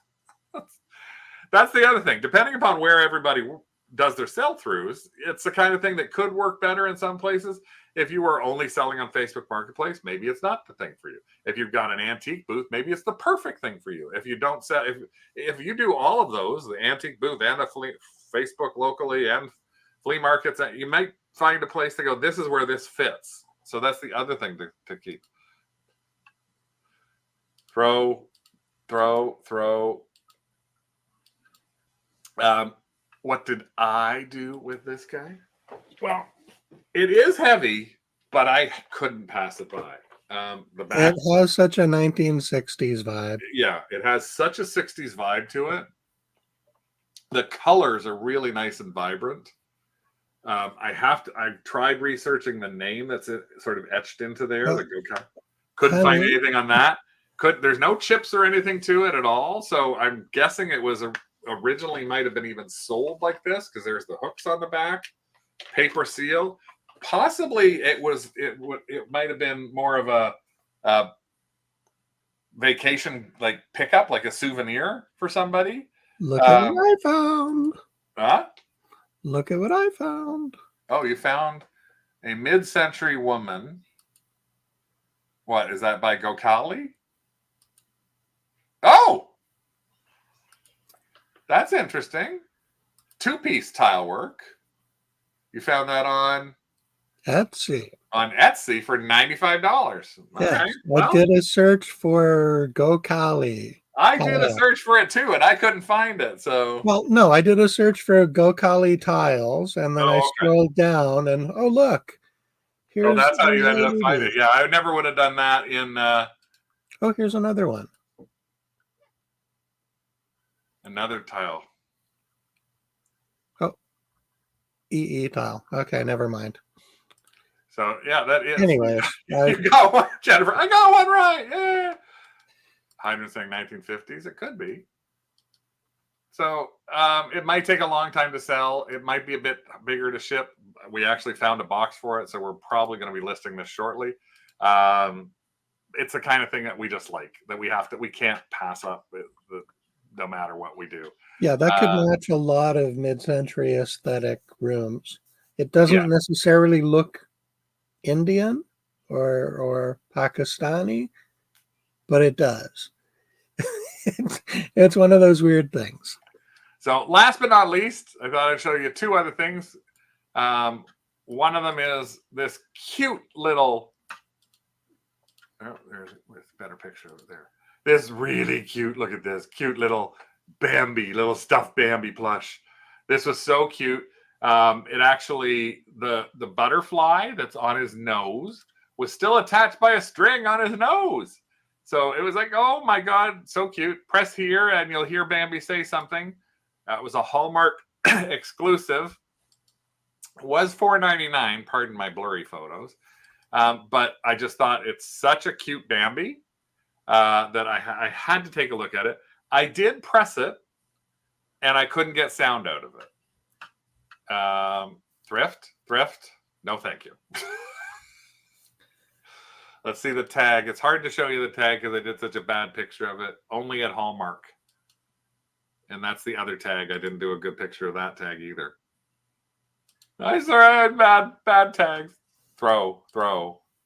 That's the other thing. Depending upon where everybody does their sell-throughs, it's the kind of thing that could work better in some places. If you were only selling on Facebook Marketplace, maybe it's not the thing for you. If you've got an antique booth, maybe it's the perfect thing for you. If you don't sell, if you do all of those, the antique booth and the Facebook locally and flea markets, you might find a place to go, this is where this fits. So that's the other thing to keep. Throw. What did I do with this guy? Well, it is heavy, but I couldn't pass it by. The back, it has such a 1960s vibe. Yeah, it has such a 60s vibe to it. The colors are really nice and vibrant. I've tried researching the name that's sort of etched into there. Couldn't find anything on that. There's no chips or anything to it at all. So I'm guessing it was originally might have been even sold like this because there's the hooks on the back, paper seal. Possibly it might have been more of a vacation like pickup, like a souvenir for somebody. Look at what I found. Huh? Look at what I found. Oh, you found a mid-century woman. What is that by Gokali? Oh, that's interesting. 2-piece tile work. You found that on Etsy. On Etsy for $95. Yes, okay. I did a search for Gokali. I did a search for it too, and I couldn't find it. So, well, no, I did a search for Gokali tiles, and then I scrolled down, and oh look, here's. Oh, that's how you ended up finding it. Yeah, I never would have done that in. Oh, here's another one. Another tile. Oh, EE tile. Okay, never mind. So yeah, that is. Anyways, you got one, Jennifer. I got one right. Yeah. Hydrant saying 1950s. It could be. So it might take a long time to sell. It might be a bit bigger to ship. We actually found a box for it, so we're probably going to be listing this shortly. it's the kind of thing that we just like, that we can't pass up no matter what we do. Yeah, that could match a lot of mid-century aesthetic rooms. It doesn't Yeah. necessarily look Indian or Pakistani, but it does. It's one of those weird things. So last but not least, I thought I'd show you two other things. One of them is this cute little, there's a better picture over there. This really cute, look at this, cute little Bambi, little stuffed Bambi plush. This was so cute. It actually, the butterfly that's on his nose was still attached by a string on his nose. So it was like, oh my God, so cute. Press here and you'll hear Bambi say something. It was a Hallmark exclusive. It was $4.99, pardon my blurry photos. But I just thought it's such a cute Bambi that I had to take a look at it. I did press it, and I couldn't get sound out of it. Thrift, no thank you. Let's see the tag. It's hard to show you the tag because I did such a bad picture of it. Only at Hallmark. And that's the other tag. I didn't do a good picture of that tag either. Nice, all right, bad tags. Throw.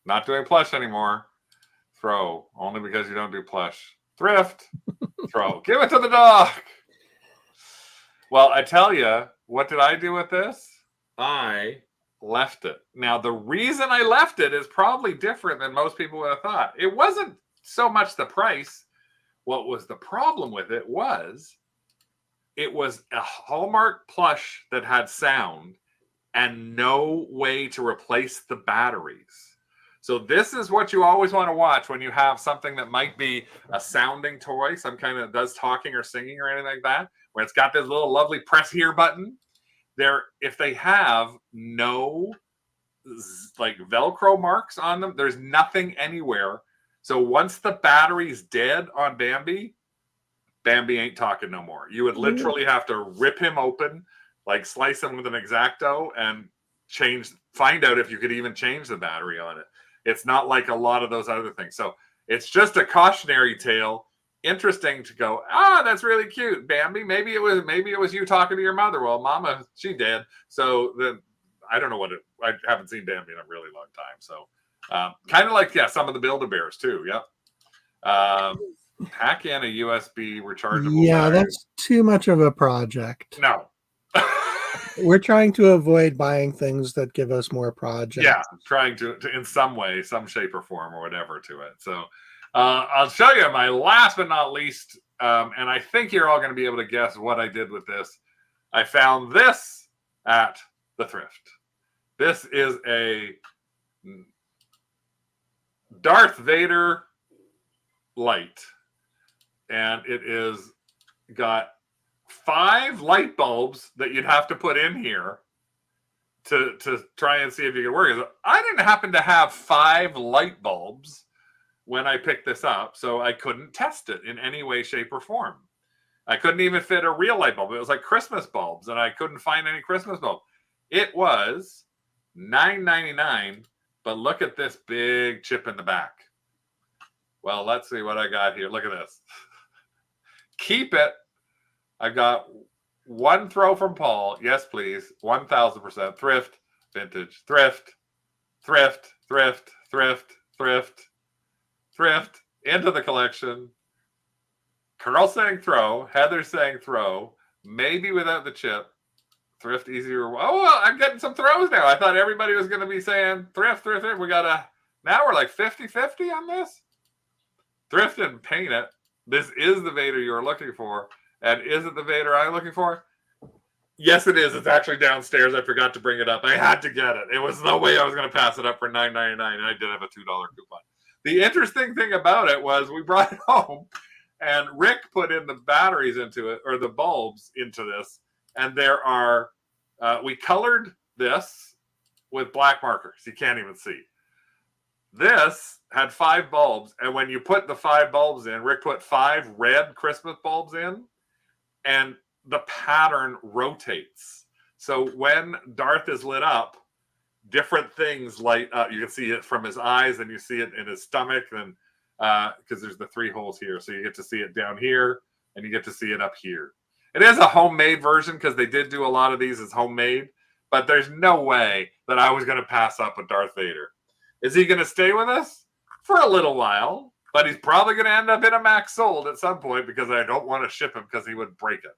Not doing plush anymore. Throw. Only because you don't do plush. Thrift. Throw. Give it to the dog. Well, I tell you, what did I do with this? I left it. Now, the reason I left it is probably different than most people would have thought. It wasn't so much the price. What was the problem with it was a Hallmark plush that had sound and no way to replace the batteries. So this is what you always want to watch when you have something that might be a sounding toy, some kind of does talking or singing or anything like that, where it's got this little lovely press here button. If they have no like Velcro marks on them, there's nothing anywhere. So once the battery's dead on Bambi ain't talking no more. You would literally have to rip him open, like slice him with an X-Acto and find out if you could even change the battery on it. It's not like a lot of those other things. So it's just a cautionary tale. Interesting to go, that's really cute, Bambi. Maybe it was you talking to your mother. Well, Mama, she did. So then I don't know I haven't seen Bambi in a really long time. So kind of like, some of the Build-A-Bears too. Yep. Hack in a USB rechargeable battery. That's too much of a project. No. We're trying to avoid buying things that give us more projects. Yeah, trying to in some way, some shape or form or whatever to it. So I'll show you my last but not least, and I think you're all going to be able to guess what I did with this. I found this at the Thrift. This is a Darth Vader light. And it is got 5 light bulbs that you'd have to put in here to try and see if you can work it. I didn't happen to have 5 light bulbs when I picked this up, so I couldn't test it in any way, shape, or form. I couldn't even fit a real light bulb. It was like Christmas bulbs, and I couldn't find any Christmas bulb. It was $9.99, but look at this big chip in the back. Well, let's see what I got here. Look at this. Keep it. I got one throw from Paul. Yes, please. 1,000%. Thrift, vintage, thrift, into the collection. Carl saying throw. Heather saying throw. Maybe without the chip. Thrift, easier. Oh, well, I'm getting some throws now. I thought everybody was going to be saying thrift. We got now we're like 50-50 on this. Thrift and paint it. This is the Vader you're looking for. And is it the Vader I'm looking for? Yes, it is. It's actually downstairs. I forgot to bring it up. I had to get it. It was no way I was going to pass it up for $9.99, and I did have a $2 coupon. The interesting thing about it was we brought it home, and Rick put in the batteries into it, or the bulbs into this, and there are, we colored this with black markers. You can't even see. This had 5 bulbs, and when you put the 5 bulbs in, Rick put 5 red Christmas bulbs in, and the pattern rotates. So when Darth is lit up, different things light up. You can see it from his eyes, and you see it in his stomach, and because there's the 3 holes here. So you get to see it down here and you get to see it up here. It is a homemade version because they did do a lot of these as homemade, but there's no way that I was going to pass up a Darth Vader. Is he going to stay with us for a little while? But he's probably going to end up in a max sold at some point because I don't want to ship him because he would break it.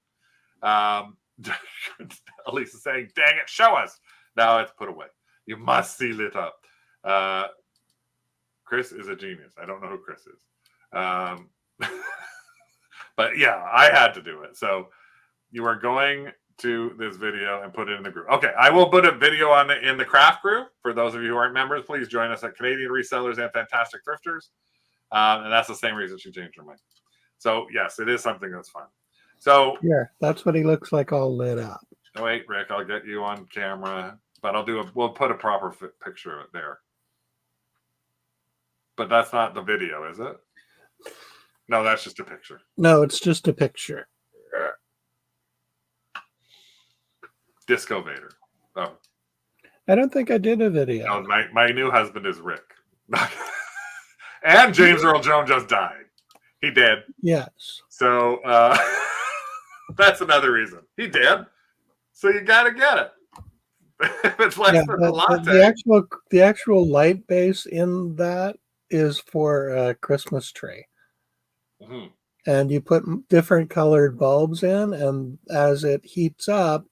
Elise is saying, dang it, show us. Now it's put away. You must seal it up. Chris is a genius. I don't know who Chris is. But yeah, I had to do it. So you are going to this video and put it in the group. Okay, I will put a video on in the craft group. For those of you who aren't members, please join us at Canadian Resellers and Fantastic Thrifters. And that's the same reason she changed her mind. So yes, it is something that's fun. So yeah, that's what he looks like all lit up. Wait, Rick, I'll get you on camera, but we'll put a proper picture of it there. But that's not the video, is it? No, that's just a picture. No, it's just a picture. Disco Vader. Oh. I don't think I did a video. No, my new husband is Rick. And James Earl Jones just died. He did. Yes. So that's another reason. He did. So you got to get it. If it's less than a latte. The actual light base in that is for a Christmas tree. Mm-hmm. And you put different colored bulbs in, and as it heats up,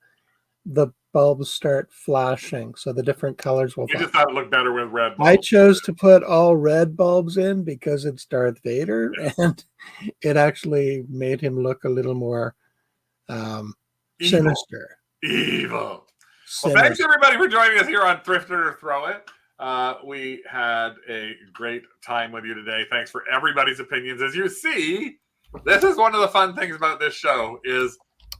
the bulbs start flashing. So the different colors will You flash. just thought it looked better with red bulbs. I chose to put all red bulbs in because it's Darth Vader, and it actually made him look a little more sinister. Evil. Well, thanks everybody for joining us here on Thrift It or Throw It. We had a great time with you today. Thanks for everybody's opinions. As you see, this is one of the fun things about this show is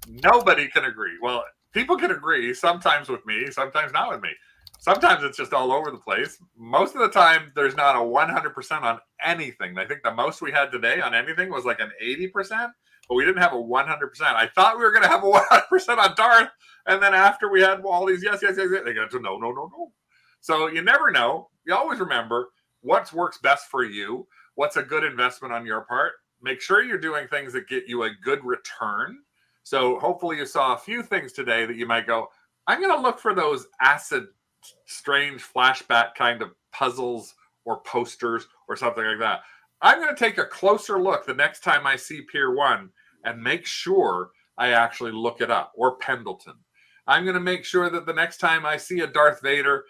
nobody can agree. Well, people can agree sometimes with me, sometimes not with me. Sometimes it's just all over the place. Most of the time, there's not a 100% on anything. I think the most we had today on anything was like an 80%, but we didn't have a 100%. I thought we were going to have a 100% on Darth, and then after we had all these yes, they got to no. So you never know. You always remember what works best for you, what's a good investment on your part. Make sure you're doing things that get you a good return. So hopefully you saw a few things today that you might go, I'm going to look for those acid, strange flashback kind of puzzles or posters or something like that. I'm going to take a closer look the next time I see Pier 1 and make sure I actually look it up, or Pendleton. I'm going to make sure that the next time I see a Darth Vader,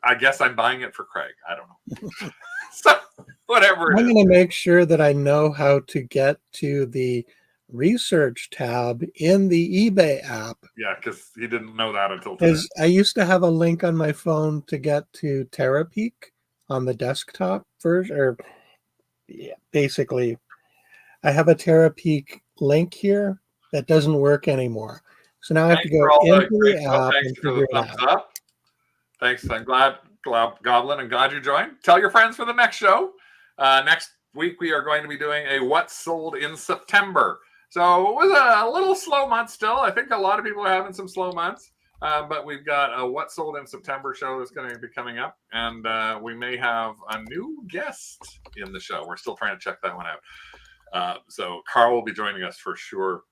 I guess I'm buying it for Craig. I don't know. So, whatever. I'm going to make sure that I know how to get to the research tab in the eBay app. Yeah, because he didn't know that until today. I used to have a link on my phone to get to TerraPeak on the desktop version, or basically I have a TerraPeak link here that doesn't work anymore. So now I have to go into the app and figure it out. Thanks. I'm glad, Goblin, and glad you joined. Tell your friends for the next show. Next week, we are going to be doing a What Sold in September. So it was a little slow month still. I think a lot of people are having some slow months. But we've got a What Sold in September show that's going to be coming up. And we may have a new guest in the show. We're still trying to check that one out. So Carl will be joining us for sure.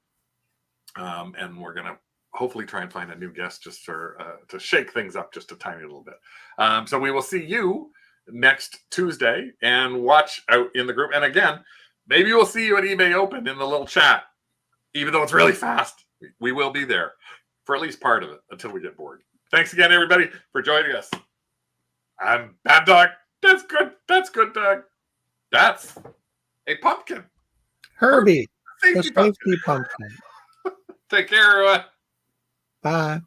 And we're going to hopefully try and find a new guest just for to shake things up just a tiny little bit. So we will see you next Tuesday, and watch out in the group. And again, maybe we'll see you at eBay Open in the little chat. Even though it's really fast, we will be there for at least part of it until we get bored. Thanks again, everybody, for joining us. I'm Bad Dog. That's good. That's good, Dog. That's a pumpkin. Herbie, Safety the safety pumpkin. Take care, everyone. Bye.